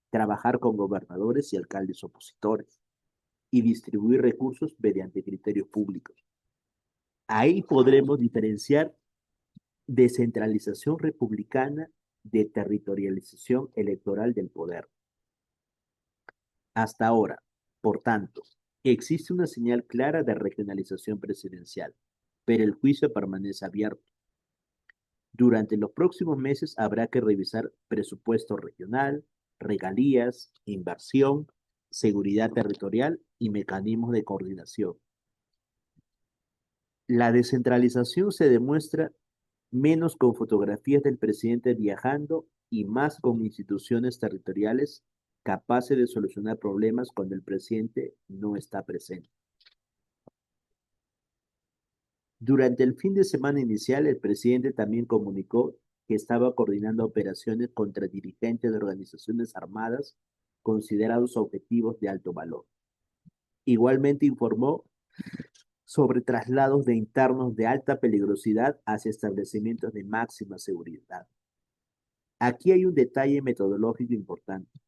Speaker 1: trabajar con gobernadores y alcaldes opositores y distribuir recursos mediante criterios públicos. Ahí podremos diferenciar descentralización republicana de territorialización electoral del poder. Hasta ahora, por tanto, existe una señal clara de regionalización presidencial, pero el juicio permanece abierto. Durante los próximos meses habrá que revisar presupuesto regional, regalías, inversión, seguridad territorial y mecanismos de coordinación. La descentralización se demuestra menos con fotografías del presidente viajando y más con instituciones territoriales capaces de solucionar problemas cuando el presidente no está presente. Durante el fin de semana inicial, el presidente también comunicó que estaba coordinando operaciones contra dirigentes de organizaciones armadas considerados objetivos de alto valor. Igualmente informó sobre traslados de internos de alta peligrosidad hacia establecimientos de máxima seguridad. Aquí hay un detalle metodológico importante.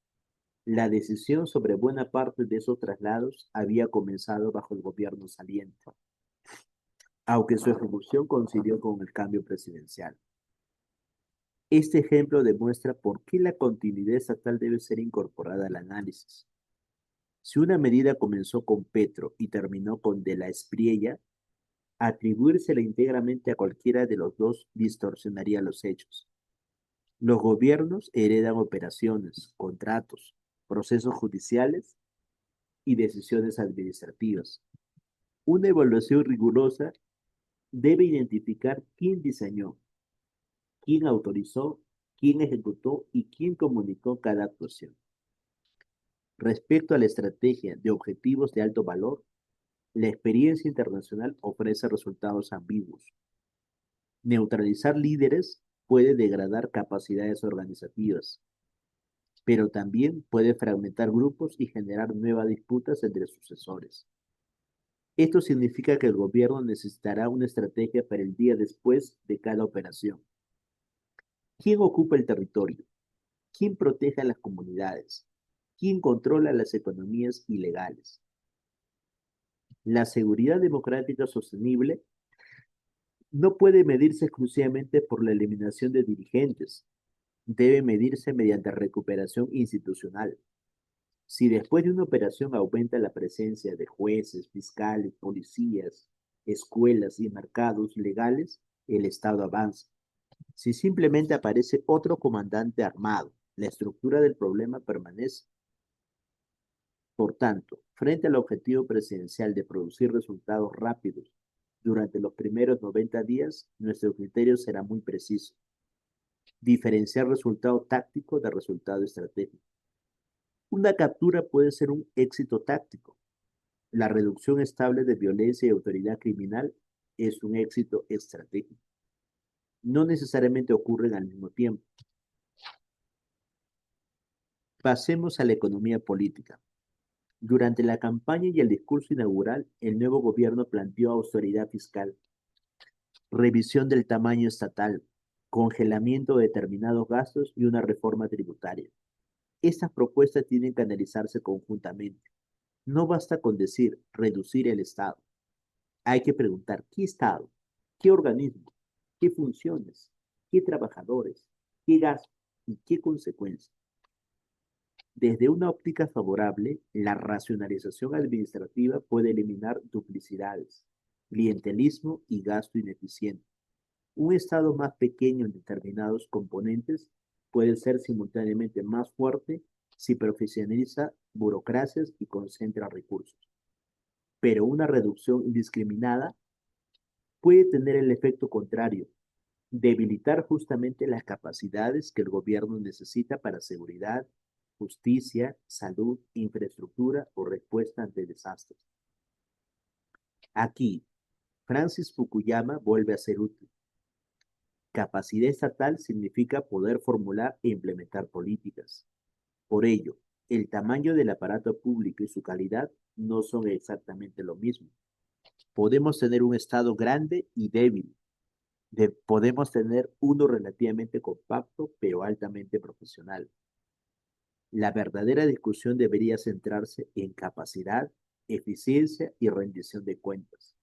Speaker 1: La decisión sobre buena parte de esos traslados había comenzado bajo el gobierno saliente, aunque su ejecución coincidió con el cambio presidencial. Este ejemplo demuestra por qué la continuidad estatal debe ser incorporada al análisis. Si una medida comenzó con Petro y terminó con De la Espriella, atribuírsela íntegramente a cualquiera de los dos distorsionaría los hechos. Los gobiernos heredan operaciones, contratos, procesos judiciales y decisiones administrativas. Una evaluación rigurosa debe identificar quién diseñó, quién autorizó, quién ejecutó y quién comunicó cada actuación. Respecto a la estrategia de objetivos de alto valor, la experiencia internacional ofrece resultados ambiguos. Neutralizar líderes puede degradar capacidades organizativas, pero también puede fragmentar grupos y generar nuevas disputas entre sucesores. Esto significa que el gobierno necesitará una estrategia para el día después de cada operación. ¿Quién ocupa el territorio? ¿Quién protege a las comunidades? ¿Quién controla las economías ilegales? La seguridad democrática sostenible no puede medirse exclusivamente por la eliminación de dirigentes, debe medirse mediante recuperación institucional. Si después de una operación aumenta la presencia de jueces, fiscales, policías, escuelas y mercados legales, el Estado avanza. Si simplemente aparece otro comandante armado, la estructura del problema permanece. Por tanto, frente al objetivo presidencial de producir resultados rápidos durante los primeros 90 días, nuestro criterio será muy preciso. Diferenciar resultado táctico de resultado estratégico. Una captura puede ser un éxito táctico. La reducción estable de violencia y autoridad criminal es un éxito estratégico. No necesariamente ocurren al mismo tiempo. Pasemos a la economía política. Durante la campaña y el discurso inaugural, el nuevo gobierno planteó austeridad fiscal, revisión del tamaño estatal, congelamiento de determinados gastos y una reforma tributaria. Estas propuestas tienen que analizarse conjuntamente. No basta con decir reducir el Estado. Hay que preguntar qué Estado, qué organismo, qué funciones, qué trabajadores, qué gastos y qué consecuencias. Desde una óptica favorable, la racionalización administrativa puede eliminar duplicidades, clientelismo y gasto ineficiente. Un Estado más pequeño en determinados componentes puede ser simultáneamente más fuerte si profesionaliza burocracias y concentra recursos. Pero una reducción indiscriminada puede tener el efecto contrario, debilitar justamente las capacidades que el gobierno necesita para seguridad, justicia, salud, infraestructura o respuesta ante desastres. Aquí, Francis Fukuyama vuelve a ser útil. Capacidad estatal significa poder formular e implementar políticas. Por ello, el tamaño del aparato público y su calidad no son exactamente lo mismo. Podemos tener un Estado grande y débil. Podemos tener uno relativamente compacto, pero altamente profesional. La verdadera discusión debería centrarse en capacidad, eficiencia y rendición de cuentas,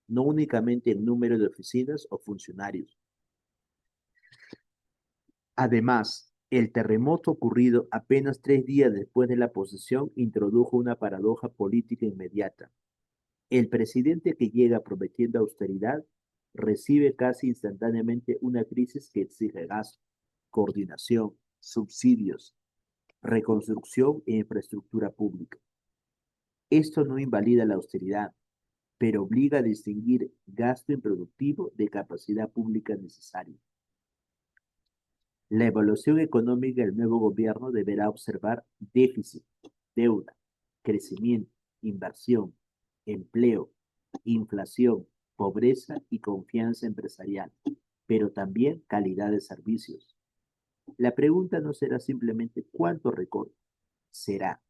Speaker 1: no únicamente en número de oficinas o funcionarios. Además, el terremoto ocurrido apenas 3 días después de la posesión introdujo una paradoja política inmediata. El presidente que llega prometiendo austeridad recibe casi instantáneamente una crisis que exige gasto, coordinación, subsidios, reconstrucción e infraestructura pública. Esto no invalida la austeridad, pero obliga a distinguir gasto improductivo de capacidad pública necesaria. La evaluación económica del nuevo gobierno deberá observar déficit, deuda, crecimiento, inversión, empleo, inflación, pobreza y confianza empresarial, pero también calidad de servicios. La pregunta no será simplemente cuánto recorta, será,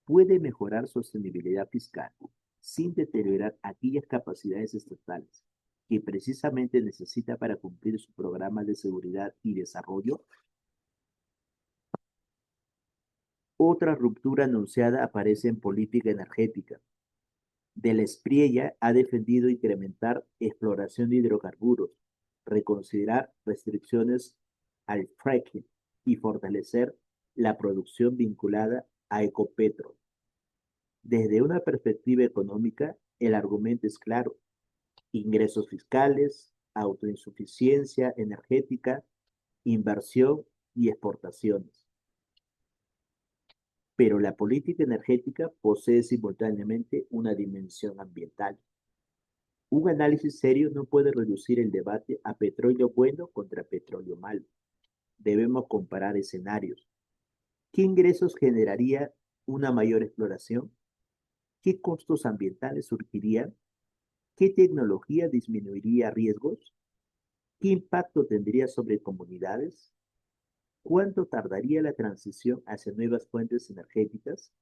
Speaker 1: ¿puede mejorar sostenibilidad fiscal sin deteriorar aquellas capacidades estatales que precisamente necesita para cumplir su programa de seguridad y desarrollo? Otra ruptura anunciada aparece en política energética. De la Espriella ha defendido incrementar exploración de hidrocarburos, reconsiderar restricciones al fracking y fortalecer la producción vinculada a Ecopetrol. Desde una perspectiva económica, el argumento es claro: ingresos fiscales, autoinsuficiencia energética, inversión y exportaciones. Pero la política energética posee simultáneamente una dimensión ambiental. Un análisis serio no puede reducir el debate a petróleo bueno contra petróleo malo. Debemos comparar escenarios. ¿Qué ingresos generaría una mayor exploración? ¿Qué costos ambientales surgirían? ¿Qué tecnología disminuiría riesgos? ¿Qué impacto tendría sobre comunidades? ¿Cuánto tardaría la transición hacia nuevas fuentes energéticas?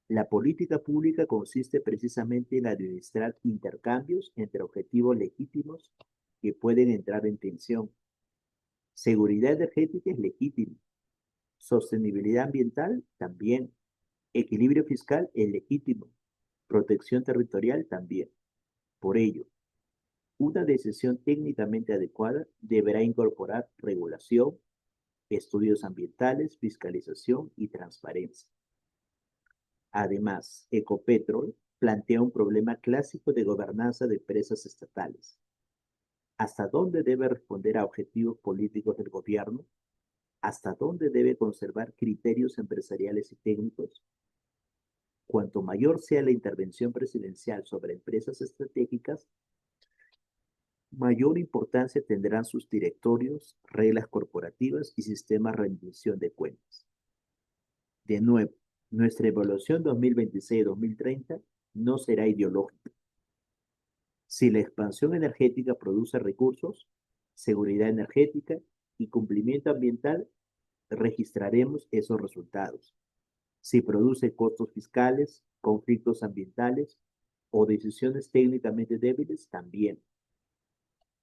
Speaker 1: La política pública consiste precisamente en administrar intercambios entre objetivos legítimos que pueden entrar en tensión. Seguridad energética es legítima, sostenibilidad ambiental también, equilibrio fiscal es legítimo, protección territorial también. Por ello, una decisión técnicamente adecuada deberá incorporar regulación, estudios ambientales, fiscalización y transparencia. Además, Ecopetrol plantea un problema clásico de gobernanza de empresas estatales. ¿Hasta dónde debe responder a objetivos políticos del gobierno? ¿Hasta dónde debe conservar criterios empresariales y técnicos? Cuanto mayor sea la intervención presidencial sobre empresas estratégicas, mayor importancia tendrán sus directorios, reglas corporativas y sistemas de rendición de cuentas. De nuevo, nuestra evaluación 2026-2030 no será ideológica. Si la expansión energética produce recursos, seguridad energética y cumplimiento ambiental, registraremos esos resultados. Si produce costos fiscales, conflictos ambientales o decisiones técnicamente débiles, también.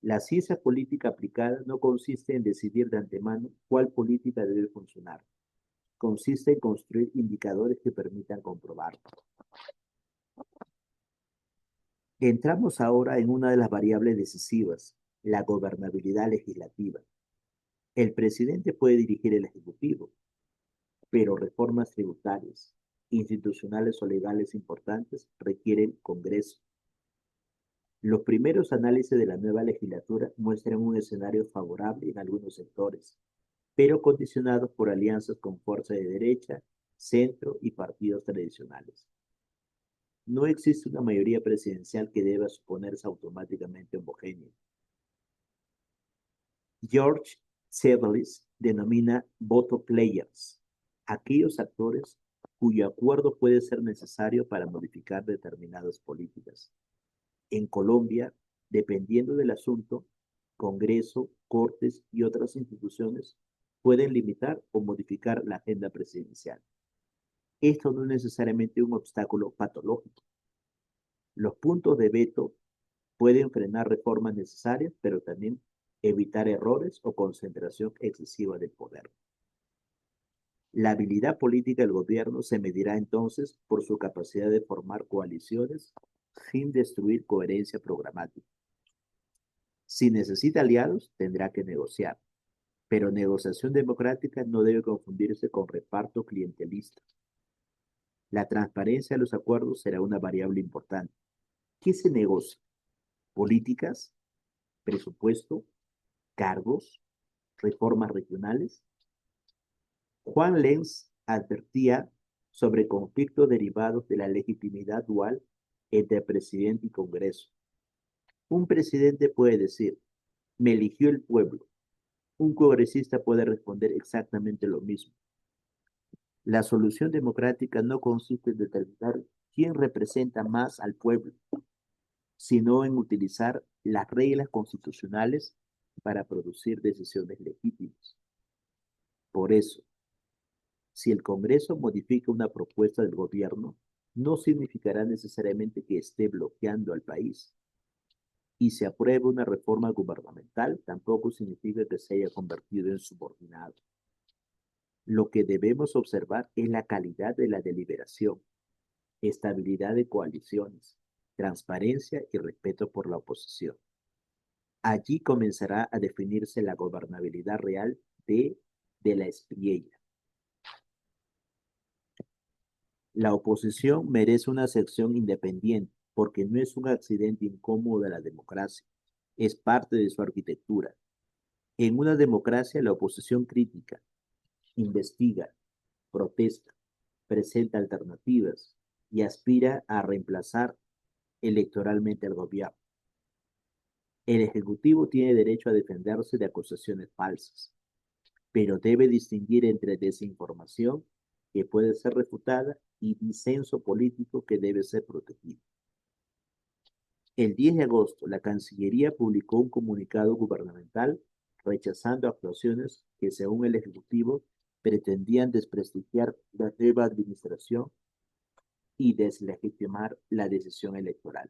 Speaker 1: La ciencia política aplicada no consiste en decidir de antemano cuál política debe funcionar. Consiste en construir indicadores que permitan comprobarlo. Entramos ahora en una de las variables decisivas, la gobernabilidad legislativa. El presidente puede dirigir el Ejecutivo, pero reformas tributarias, institucionales o legales importantes requieren Congreso. Los primeros análisis de la nueva legislatura muestran un escenario favorable en algunos sectores, pero condicionados por alianzas con fuerzas de derecha, centro y partidos tradicionales. No existe una mayoría presidencial que deba suponerse automáticamente homogénea. George Sebelius denomina voto players aquellos actores cuyo acuerdo puede ser necesario para modificar determinadas políticas. En Colombia, dependiendo del asunto, Congreso, Cortes y otras instituciones pueden limitar o modificar la agenda presidencial. Esto no es necesariamente un obstáculo patológico. Los puntos de veto pueden frenar reformas necesarias, pero también evitar errores o concentración excesiva del poder. La habilidad política del gobierno se medirá entonces por su capacidad de formar coaliciones sin destruir coherencia programática. Si necesita aliados, tendrá que negociar, pero negociación democrática no debe confundirse con reparto clientelista. La transparencia de los acuerdos será una variable importante. ¿Qué se negocia? ¿Políticas? ¿Presupuesto? ¿Cargos? ¿Reformas regionales? Juan Lenz advertía sobre conflictos derivados de la legitimidad dual entre presidente y Congreso. Un presidente puede decir: me eligió el pueblo. Un congresista puede responder exactamente lo mismo. La solución democrática no consiste en determinar quién representa más al pueblo, sino en utilizar las reglas constitucionales para producir decisiones legítimas. Por eso, si el Congreso modifica una propuesta del gobierno, no significará necesariamente que esté bloqueando al país. Y si aprueba una reforma gubernamental, tampoco significa que se haya convertido en subordinado. Lo que debemos observar es la calidad de la deliberación, estabilidad de coaliciones, transparencia y respeto por la oposición. Allí comenzará a definirse la gobernabilidad real de la espriella. La oposición merece una sección independiente porque no es un accidente incómodo de la democracia, es parte de su arquitectura. En una democracia, la oposición crítica, investiga, protesta, presenta alternativas y aspira a reemplazar electoralmente al gobierno. El Ejecutivo tiene derecho a defenderse de acusaciones falsas, pero debe distinguir entre desinformación, que puede ser refutada, y disenso político, que debe ser protegido. El 10 de agosto, la Cancillería publicó un comunicado gubernamental rechazando actuaciones que, según el Ejecutivo, pretendían desprestigiar la nueva administración y deslegitimar la decisión electoral.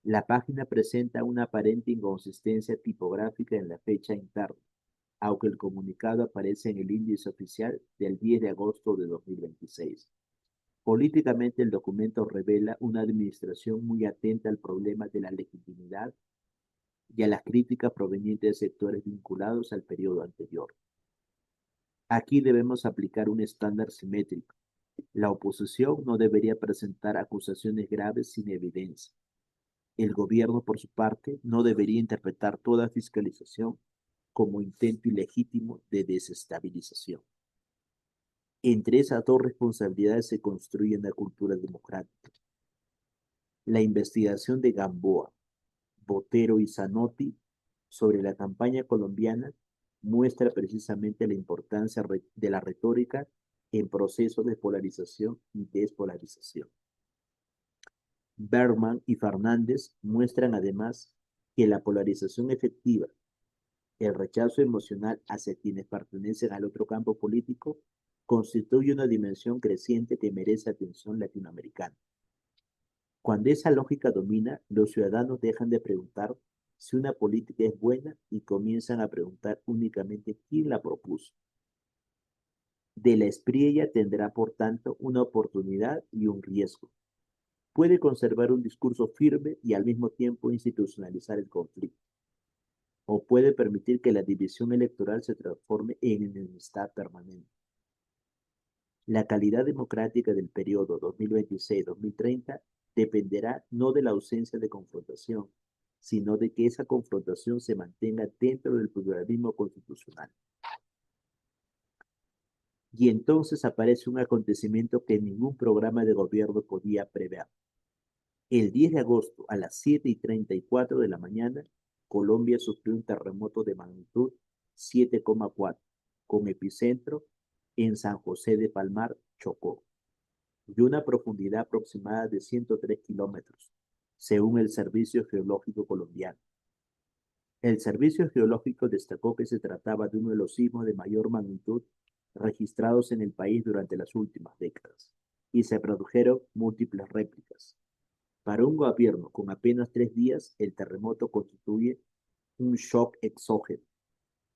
Speaker 1: La página presenta una aparente inconsistencia tipográfica en la fecha interna, aunque el comunicado aparece en el índice oficial del 10 de agosto de 2026. Políticamente, el documento revela una administración muy atenta al problema de la legitimidad y a las críticas provenientes de sectores vinculados al periodo anterior. Aquí debemos aplicar un estándar simétrico. La oposición no debería presentar acusaciones graves sin evidencia. El gobierno, por su parte, no debería interpretar toda fiscalización como intento ilegítimo de desestabilización. Entre esas dos responsabilidades se construye una cultura democrática. La investigación de Gamboa, Botero y Zanotti sobre la campaña colombiana muestra precisamente la importancia de la retórica en procesos de polarización y despolarización. Berman y Fernández muestran además que la polarización efectiva, el rechazo emocional hacia quienes pertenecen al otro campo político, constituye una dimensión creciente que merece atención latinoamericana. Cuando esa lógica domina, los ciudadanos dejan de preguntar si una política es buena y comienzan a preguntar únicamente quién la propuso. De la espriella tendrá, por tanto, una oportunidad y un riesgo. Puede conservar un discurso firme y al mismo tiempo institucionalizar el conflicto, o puede permitir que la división electoral se transforme en enemistad permanente. La calidad democrática del periodo 2026-2030 dependerá no de la ausencia de confrontación, sino de que esa confrontación se mantenga dentro del pluralismo constitucional. Y entonces aparece un acontecimiento que ningún programa de gobierno podía prever. El 10 de agosto, a las 7:34 de la mañana, Colombia sufrió un terremoto de magnitud 7,4, con epicentro en San José de Palmar, Chocó, de una profundidad aproximada de 103 kilómetros, según el Servicio Geológico Colombiano. El Servicio Geológico destacó que se trataba de uno de los sismos de mayor magnitud registrados en el país durante las últimas décadas, y se produjeron múltiples réplicas. Para un gobierno con apenas 3 días, el terremoto constituye un shock exógeno,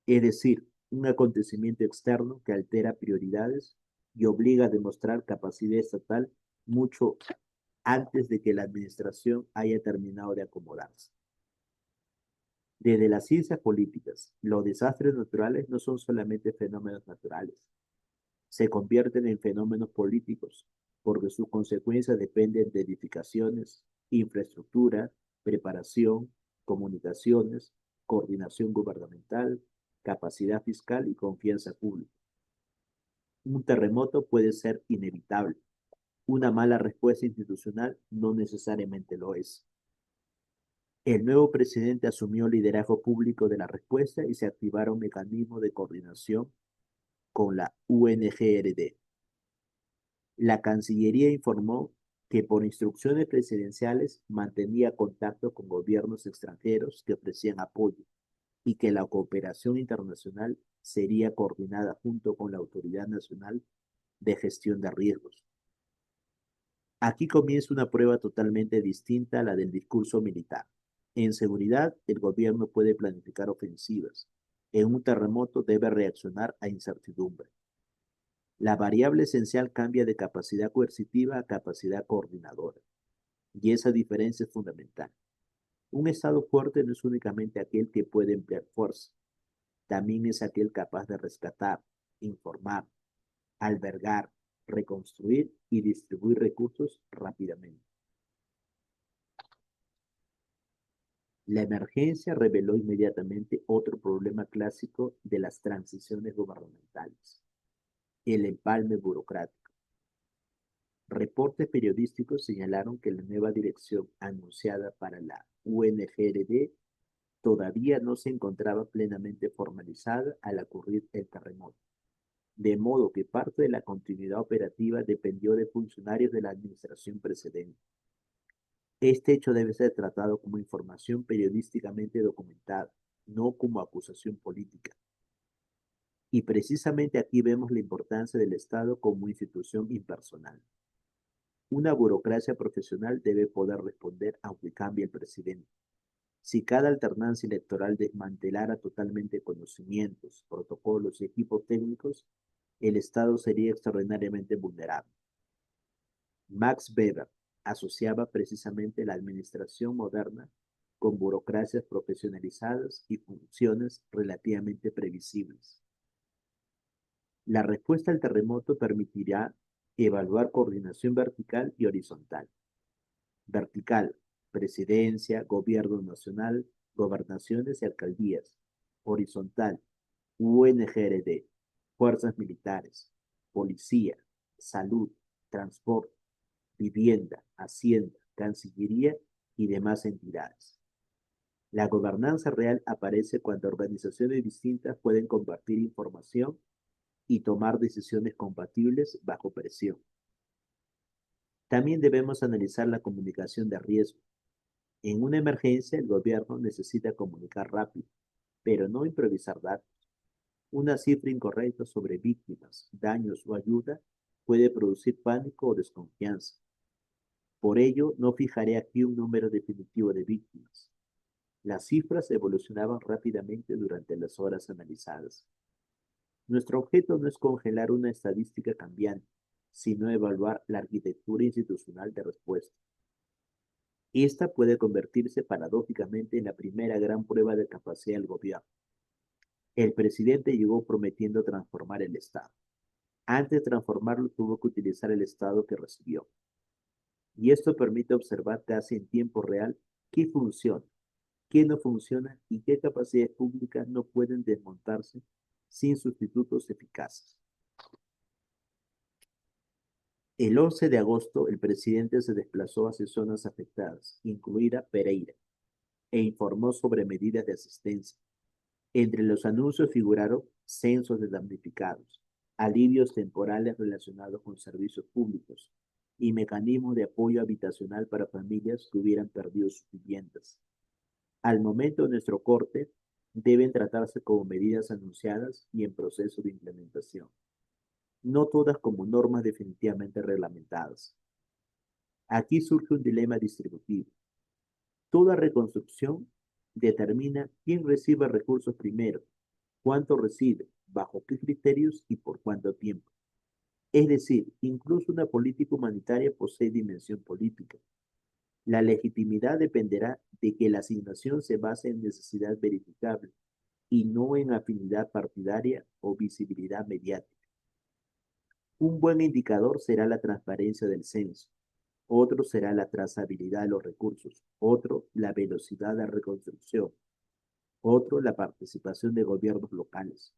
Speaker 1: es decir, un acontecimiento externo que altera prioridades y obliga a demostrar capacidad estatal mucho antes de que la administración haya terminado de acomodarse. Desde las ciencias políticas, los desastres naturales no son solamente fenómenos naturales, se convierten en fenómenos políticos porque sus consecuencias dependen de edificaciones, infraestructura, preparación, comunicaciones, coordinación gubernamental, capacidad fiscal y confianza pública. Un terremoto puede ser inevitable. Una mala respuesta institucional no necesariamente lo es. El nuevo presidente asumió el liderazgo público de la respuesta y se activaron mecanismos de coordinación con la UNGRD. La Cancillería informó que por instrucciones presidenciales mantenía contacto con gobiernos extranjeros que ofrecían apoyo y que la cooperación internacional sería coordinada junto con la Autoridad Nacional de Gestión de Riesgos. Aquí comienza una prueba totalmente distinta a la del discurso militar. En seguridad, el gobierno puede planificar ofensivas. En un terremoto debe reaccionar a incertidumbre. La variable esencial cambia de capacidad coercitiva a capacidad coordinadora, y esa diferencia es fundamental. Un Estado fuerte no es únicamente aquel que puede emplear fuerza, también es aquel capaz de rescatar, informar, albergar, reconstruir y distribuir recursos rápidamente. La emergencia reveló inmediatamente otro problema clásico de las transiciones gubernamentales: el empalme burocrático. Reportes periodísticos señalaron que la nueva dirección anunciada para la UNGRD todavía no se encontraba plenamente formalizada al ocurrir el terremoto, de modo que parte de la continuidad operativa dependió de funcionarios de la administración precedente. Este hecho debe ser tratado como información periodísticamente documentada, no como acusación política. Y precisamente aquí vemos la importancia del Estado como institución impersonal. Una burocracia profesional debe poder responder aunque cambie el presidente. Si cada alternancia electoral desmantelara totalmente conocimientos, protocolos y equipos técnicos, el Estado sería extraordinariamente vulnerable. Max Weber asociaba precisamente la administración moderna con burocracias profesionalizadas y funciones relativamente previsibles. La respuesta al terremoto permitirá evaluar coordinación vertical y horizontal. Vertical: presidencia, gobierno nacional, gobernaciones y alcaldías. Horizontal: UNGRD, fuerzas militares, policía, salud, transporte, vivienda, hacienda, cancillería y demás entidades. La gobernanza real aparece cuando organizaciones distintas pueden compartir información y tomar decisiones compatibles bajo presión. También debemos analizar la comunicación de riesgo. En una emergencia, el gobierno necesita comunicar rápido, pero no improvisar datos. Una cifra incorrecta sobre víctimas, daños o ayuda puede producir pánico o desconfianza. Por ello, no fijaré aquí un número definitivo de víctimas. Las cifras evolucionaban rápidamente durante las horas analizadas. Nuestro objeto no es congelar una estadística cambiante, sino evaluar la arquitectura institucional de respuesta. Esta puede convertirse paradójicamente en la primera gran prueba de capacidad del gobierno. El presidente llegó prometiendo transformar el Estado. Antes de transformarlo, tuvo que utilizar el Estado que recibió. Y esto permite observar casi en tiempo real qué funciona, qué no funciona y qué capacidades públicas no pueden desmontarse sin sustitutos eficaces. El 11 de agosto, el presidente se desplazó hacia zonas afectadas, incluida Pereira, e informó sobre medidas de asistencia. Entre los anuncios figuraron censos de damnificados, alivios temporales relacionados con servicios públicos y mecanismos de apoyo habitacional para familias que hubieran perdido sus viviendas. Al momento de nuestro corte, deben tratarse como medidas anunciadas y en proceso de implementación, no todas como normas definitivamente reglamentadas. Aquí surge un dilema distributivo. Toda reconstrucción determina quién recibe recursos primero, cuánto recibe, bajo qué criterios y por cuánto tiempo. Es decir, incluso una política humanitaria posee dimensión política. La legitimidad dependerá de que la asignación se base en necesidad verificable y no en afinidad partidaria o visibilidad mediática. Un buen indicador será la transparencia del censo, otro será la trazabilidad de los recursos, otro la velocidad de reconstrucción, otro la participación de gobiernos locales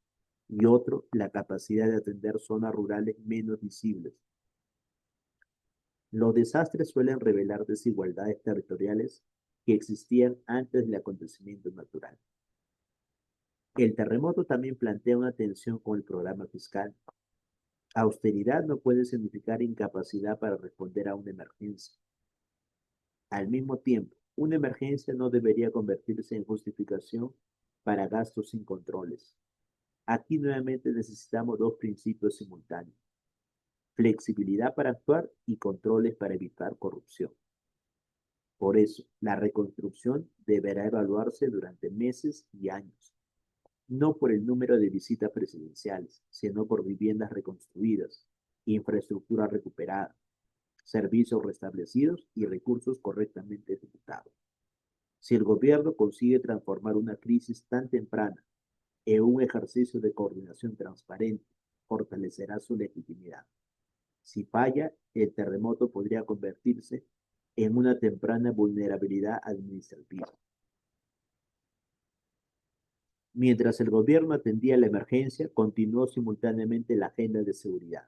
Speaker 1: y otro la capacidad de atender zonas rurales menos visibles. Los desastres suelen revelar desigualdades territoriales que existían antes del acontecimiento natural. El terremoto también plantea una tensión con el programa fiscal. Austeridad no puede significar incapacidad para responder a una emergencia. Al mismo tiempo, una emergencia no debería convertirse en justificación para gastos sin controles. Aquí nuevamente necesitamos dos principios simultáneos: flexibilidad para actuar y controles para evitar corrupción. Por eso, la reconstrucción deberá evaluarse durante meses y años, no por el número de visitas presidenciales, sino por viviendas reconstruidas, infraestructura recuperada, servicios restablecidos y recursos correctamente ejecutados. Si el gobierno consigue transformar una crisis tan temprana en un ejercicio de coordinación transparente, fortalecerá su legitimidad. Si falla, el terremoto podría convertirse en una temprana vulnerabilidad administrativa. Mientras el gobierno atendía la emergencia, continuó simultáneamente la agenda de seguridad.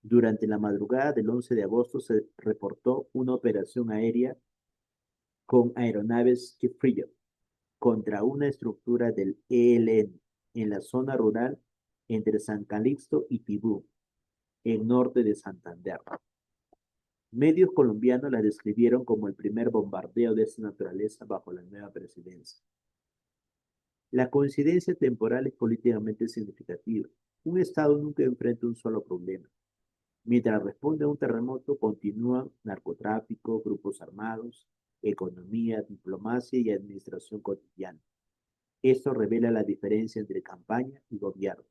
Speaker 1: Durante la madrugada del 11 de agosto se reportó una operación aérea con aeronaves Kefir contra una estructura del ELN en la zona rural entre San Calixto y Tibú, en norte de Santander. Medios colombianos la describieron como el primer bombardeo de esta naturaleza bajo la nueva presidencia. La coincidencia temporal es políticamente significativa. Un Estado nunca enfrenta un solo problema. Mientras responde a un terremoto, continúan narcotráfico, grupos armados, economía, diplomacia y administración cotidiana. Esto revela la diferencia entre campaña y gobierno.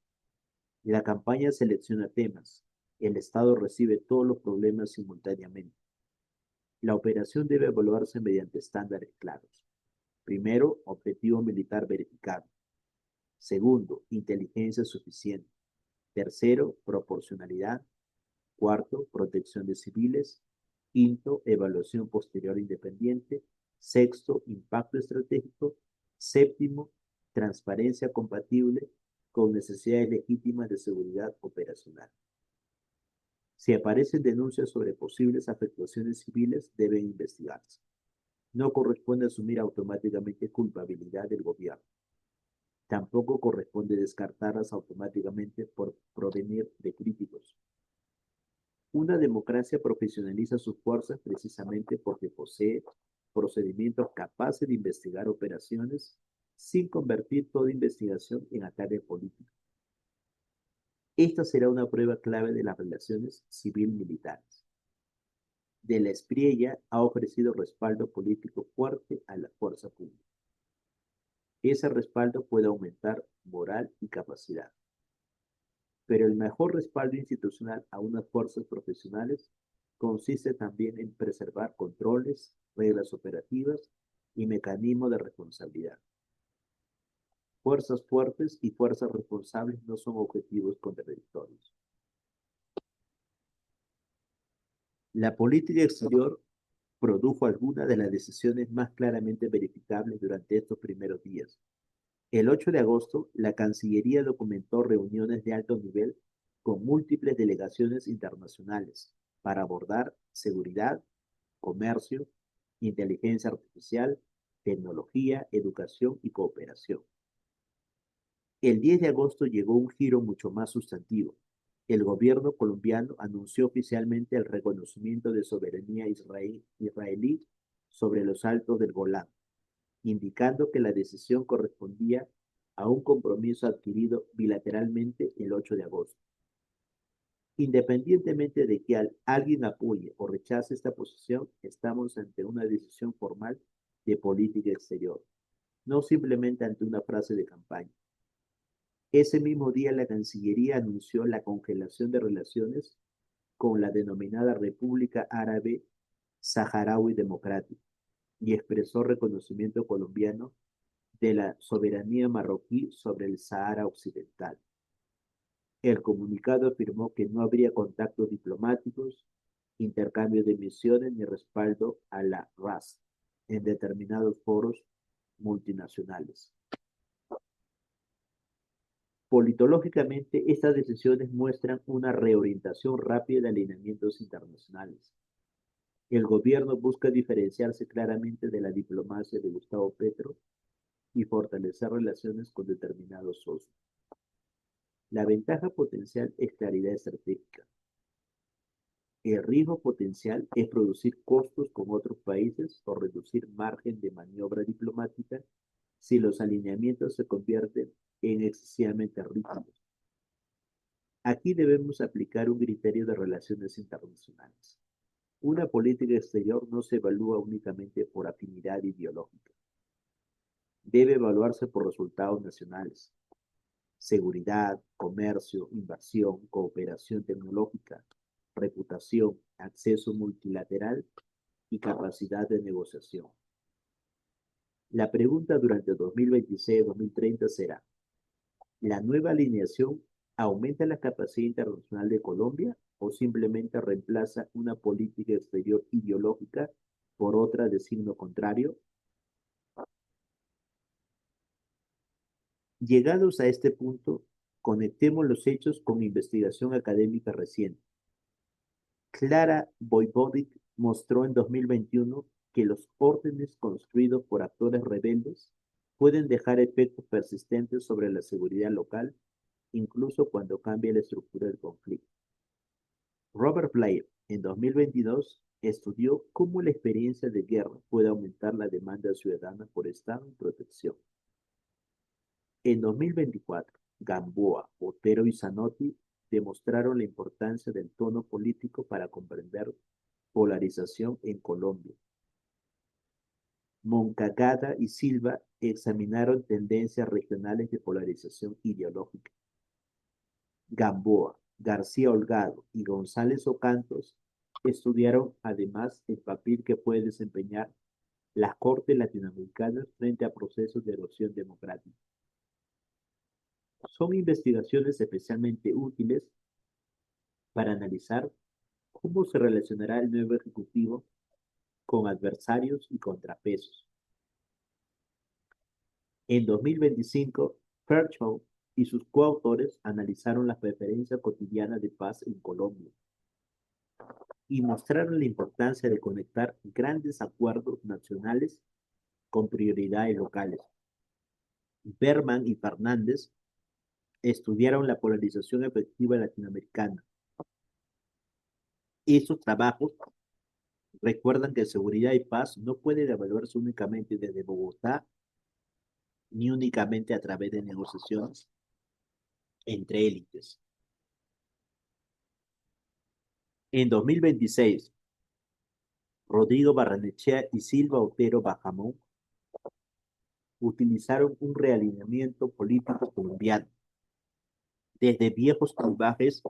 Speaker 1: La campaña selecciona temas. El Estado recibe todos los problemas simultáneamente. La operación debe evaluarse mediante estándares claros. Primero, objetivo militar verificado. Segundo, inteligencia suficiente. Tercero, proporcionalidad. Cuarto, protección de civiles. Quinto, evaluación posterior independiente. Sexto, impacto estratégico. Séptimo, transparencia compatible con necesidades legítimas de seguridad operacional. Si aparecen denuncias sobre posibles afectaciones civiles, deben investigarse. No corresponde asumir automáticamente culpabilidad del gobierno. Tampoco corresponde descartarlas automáticamente por provenir de críticos. Una democracia profesionaliza sus fuerzas precisamente porque posee procedimientos capaces de investigar operaciones sin convertir toda investigación en ataque político. Esta será una prueba clave de las relaciones civil-militares. De la Espriella ha ofrecido respaldo político fuerte a la fuerza pública. Ese respaldo puede aumentar moral y capacidad. Pero el mejor respaldo institucional a unas fuerzas profesionales consiste también en preservar controles, reglas operativas y mecanismos de responsabilidad. Fuerzas fuertes y fuerzas responsables no son objetivos contradictorios. La política exterior produjo algunas de las decisiones más claramente verificables durante estos primeros días. El 8 de agosto, la Cancillería documentó reuniones de alto nivel con múltiples delegaciones internacionales para abordar seguridad, comercio, inteligencia artificial, tecnología, educación y cooperación. El 10 de agosto llegó un giro mucho más sustantivo. El gobierno colombiano anunció oficialmente el reconocimiento de soberanía israelí sobre los altos del Golán, indicando que la decisión correspondía a un compromiso adquirido bilateralmente el 8 de agosto. Independientemente de que alguien apoye o rechace esta posición, estamos ante una decisión formal de política exterior, no simplemente ante una frase de campaña. Ese mismo día la Cancillería anunció la congelación de relaciones con la denominada República Árabe Saharaui Democrática y expresó reconocimiento colombiano de la soberanía marroquí sobre el Sahara Occidental. El comunicado afirmó que no habría contactos diplomáticos, intercambio de misiones ni respaldo a la RAS en determinados foros multinacionales. Politológicamente, estas decisiones muestran una reorientación rápida de alineamientos internacionales. El gobierno busca diferenciarse claramente de la diplomacia de Gustavo Petro y fortalecer relaciones con determinados socios. La ventaja potencial es claridad estratégica. El riesgo potencial es producir costos con otros países o reducir margen de maniobra diplomática si los alineamientos se convierten en excesivamente rígidos. Aquí debemos aplicar un criterio de relaciones internacionales. Una política exterior no se evalúa únicamente por afinidad ideológica. Debe evaluarse por resultados nacionales: seguridad, comercio, inversión, cooperación tecnológica, reputación, acceso multilateral y capacidad de negociación. La pregunta durante 2026-2030 será: ¿la nueva alineación aumenta la capacidad internacional de Colombia o simplemente reemplaza una política exterior ideológica por otra de signo contrario? Llegados a este punto, conectemos los hechos con investigación académica reciente. Clara Voivodic mostró en 2021 que los órdenes construidos por actores rebeldes pueden dejar efectos persistentes sobre la seguridad local, incluso cuando cambie la estructura del conflicto. Robert Blair, en 2022, estudió cómo la experiencia de guerra puede aumentar la demanda ciudadana por Estado y protección. En 2024, Gamboa, Otero y Zanotti demostraron la importancia del tono político para comprender polarización en Colombia. Moncagada y Silva examinaron tendencias regionales de polarización ideológica. Gamboa, García Holgado y González Ocantos estudiaron además el papel que puede desempeñar las cortes latinoamericanas frente a procesos de erosión democrática. Son investigaciones especialmente útiles para analizar cómo se relacionará el nuevo ejecutivo con adversarios y contrapesos. En 2025, Fairchild y sus coautores analizaron las preferencias cotidianas de paz en Colombia y mostraron la importancia de conectar grandes acuerdos nacionales con prioridades locales. Berman y Fernández estudiaron la polarización efectiva latinoamericana. Esos trabajos recuerdan que seguridad y paz no pueden evaluarse únicamente desde Bogotá ni únicamente a través de negociaciones entre élites. En 2026, Rodrigo Barrenechea y Silva Otero Bajamón utilizaron un realineamiento político colombiano, desde viejos salvajes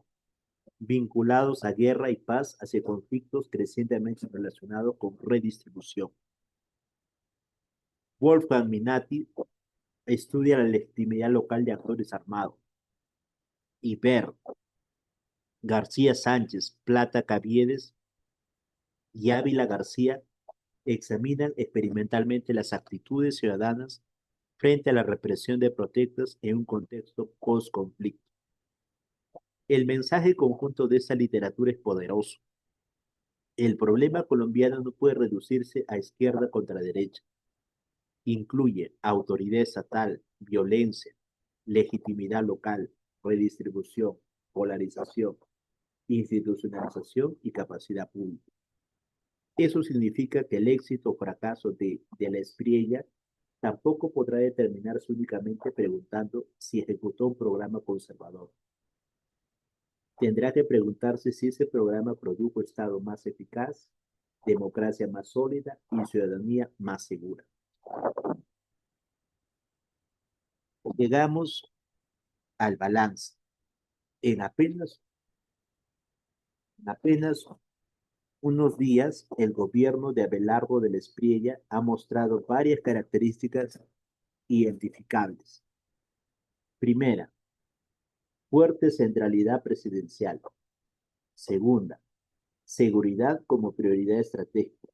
Speaker 1: vinculados a guerra y paz hacia conflictos crecientemente relacionados con redistribución. Wolfgang Minati estudia la legitimidad local de actores armados y Ver, García Sánchez, Plata Caviedes y Ávila García examinan experimentalmente las actitudes ciudadanas frente a la represión de protestas en un contexto post-conflicto. El mensaje conjunto de esta literatura es poderoso. El problema colombiano no puede reducirse a izquierda contra derecha. Incluye autoridad estatal, violencia, legitimidad local, redistribución, polarización, institucionalización y capacidad pública. Eso significa que el éxito o fracaso de la Espriella tampoco podrá determinarse únicamente preguntando si ejecutó un programa conservador. Tendrá que preguntarse si ese programa produjo Estado más eficaz, democracia más sólida y ciudadanía más segura. Llegamos al balance. En apenas unos días, el gobierno de Abelardo de la Espriella ha mostrado varias características identificables. Primera, fuerte centralidad presidencial. Segunda, seguridad como prioridad estratégica.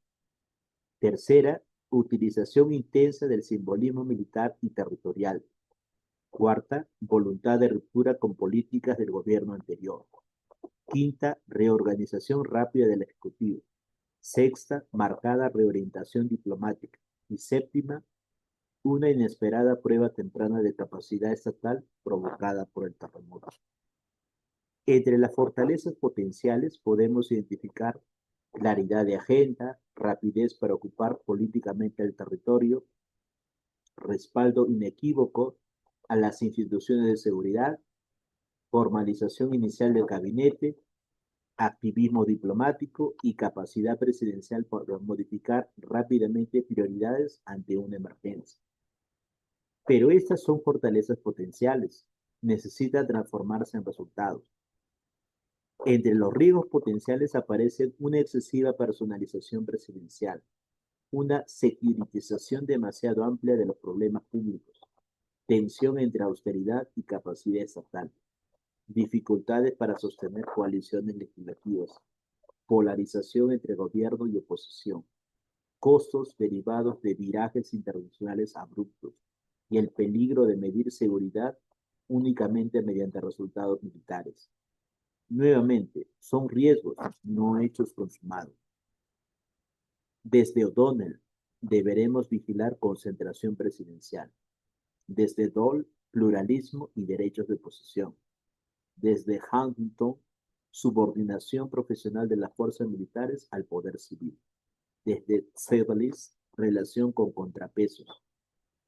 Speaker 1: Tercera, utilización intensa del simbolismo militar y territorial. Cuarta, voluntad de ruptura con políticas del gobierno anterior. Quinta, reorganización rápida del Ejecutivo. Sexta, marcada reorientación diplomática. Y séptima, una inesperada prueba temprana de capacidad estatal provocada por el terremoto. Entre las fortalezas potenciales podemos identificar claridad de agenda, rapidez para ocupar políticamente el territorio, respaldo inequívoco a las instituciones de seguridad, formalización inicial del gabinete, activismo diplomático y capacidad presidencial para modificar rápidamente prioridades ante una emergencia. Pero estas son fortalezas potenciales, necesitan transformarse en resultados. Entre los riesgos potenciales aparecen una excesiva personalización presidencial, una securitización demasiado amplia de los problemas públicos, tensión entre austeridad y capacidad estatal, dificultades para sostener coaliciones legislativas, polarización entre gobierno y oposición, costos derivados de virajes internacionales abruptos y el peligro de medir seguridad únicamente mediante resultados militares. Nuevamente, son riesgos, no hechos consumados. Desde O'Donnell deberemos vigilar concentración presidencial. Desde Dole, pluralismo y derechos de oposición. Desde Huntington, subordinación profesional de las fuerzas militares al poder civil. Desde Seychelles, relación con contrapesos.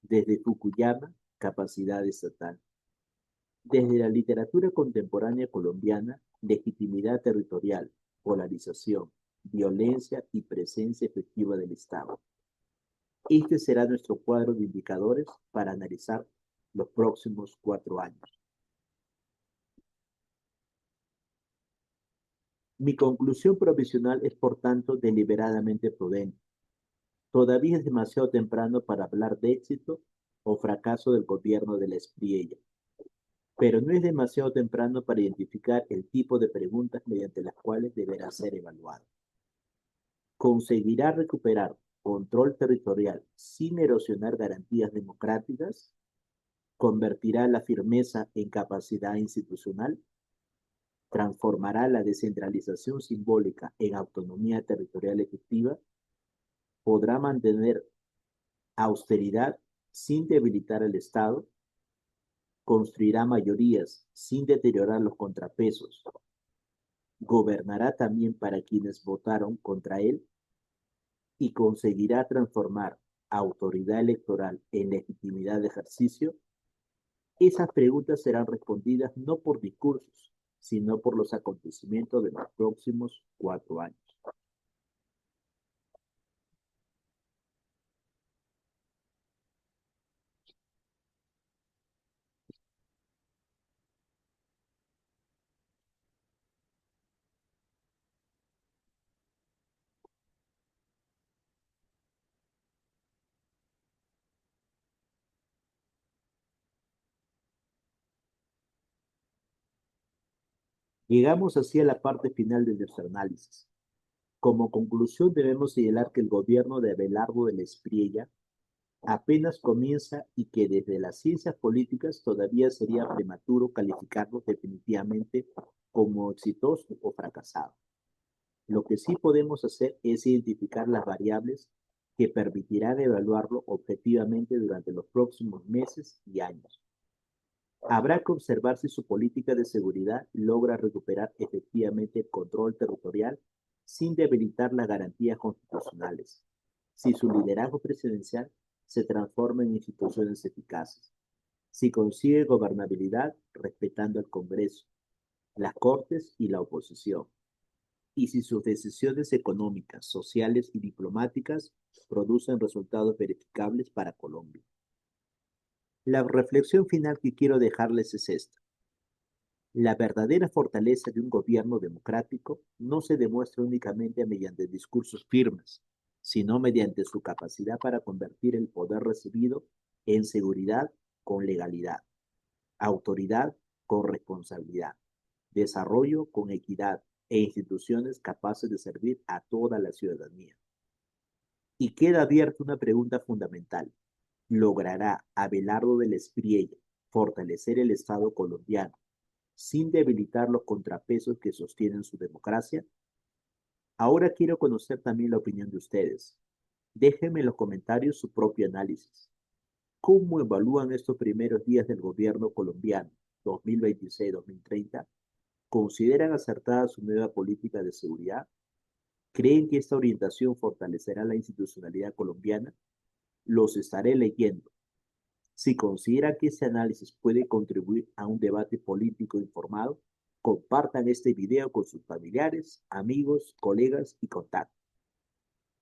Speaker 1: Desde Fukuyama, capacidad estatal. Desde la literatura contemporánea colombiana, legitimidad territorial, polarización, violencia y presencia efectiva del Estado. Este será nuestro cuadro de indicadores para analizar los próximos 4 años. Mi conclusión provisional es, por tanto, deliberadamente prudente. Todavía es demasiado temprano para hablar de éxito o fracaso del gobierno de la Espriella, pero no es demasiado temprano para identificar el tipo de preguntas mediante las cuales deberá ser evaluado. ¿Conseguirá recuperar control territorial sin erosionar garantías democráticas? ¿Convertirá la firmeza en capacidad institucional? ¿Transformará la descentralización simbólica en autonomía territorial efectiva? ¿Podrá mantener austeridad sin debilitar el Estado? ¿Construirá mayorías sin deteriorar los contrapesos? ¿Gobernará también para quienes votaron contra él? ¿Y conseguirá transformar autoridad electoral en legitimidad de ejercicio? Esas preguntas serán respondidas no por discursos, sino por los acontecimientos de los próximos 4 años. Llegamos así a la parte final de nuestro análisis. Como conclusión debemos señalar que el gobierno de Abelardo de la Espriella apenas comienza y que desde las ciencias políticas todavía sería prematuro calificarlo definitivamente como exitoso o fracasado. Lo que sí podemos hacer es identificar las variables que permitirán evaluarlo objetivamente durante los próximos meses y años. Habrá que observar si su política de seguridad logra recuperar efectivamente el control territorial sin debilitar las garantías constitucionales, si su liderazgo presidencial se transforma en instituciones eficaces, si consigue gobernabilidad respetando el Congreso, las Cortes y la oposición, y si sus decisiones económicas, sociales y diplomáticas producen resultados verificables para Colombia. La reflexión final que quiero dejarles es esta. La verdadera fortaleza de un gobierno democrático no se demuestra únicamente mediante discursos firmes, sino mediante su capacidad para convertir el poder recibido en seguridad con legalidad, autoridad con responsabilidad, desarrollo con equidad e instituciones capaces de servir a toda la ciudadanía. Y queda abierta una pregunta fundamental. ¿Logrará Abelardo del Espriella fortalecer el Estado colombiano sin debilitar los contrapesos que sostienen su democracia? Ahora quiero conocer también la opinión de ustedes. Déjenme en los comentarios su propio análisis. ¿Cómo evalúan estos primeros días del gobierno colombiano 2026-2030? ¿Consideran acertada su nueva política de seguridad? ¿Creen que esta orientación fortalecerá la institucionalidad colombiana? Los estaré leyendo. Si considera que este análisis puede contribuir a un debate político informado, compartan este video con sus familiares, amigos, colegas y contactos.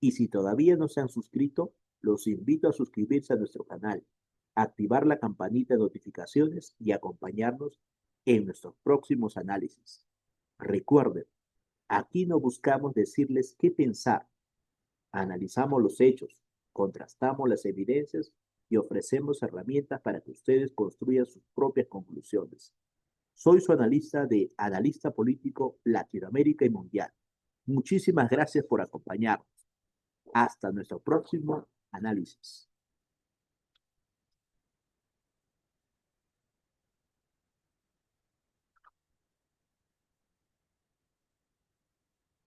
Speaker 1: Y si todavía no se han suscrito, los invito a suscribirse a nuestro canal, activar la campanita de notificaciones y acompañarnos en nuestros próximos análisis. Recuerden, aquí no buscamos decirles qué pensar, analizamos los hechos, contrastamos las evidencias y ofrecemos herramientas para que ustedes construyan sus propias conclusiones. Soy su analista de Analista Político Latinoamérica y Mundial. Muchísimas gracias por acompañarnos. Hasta nuestro próximo análisis.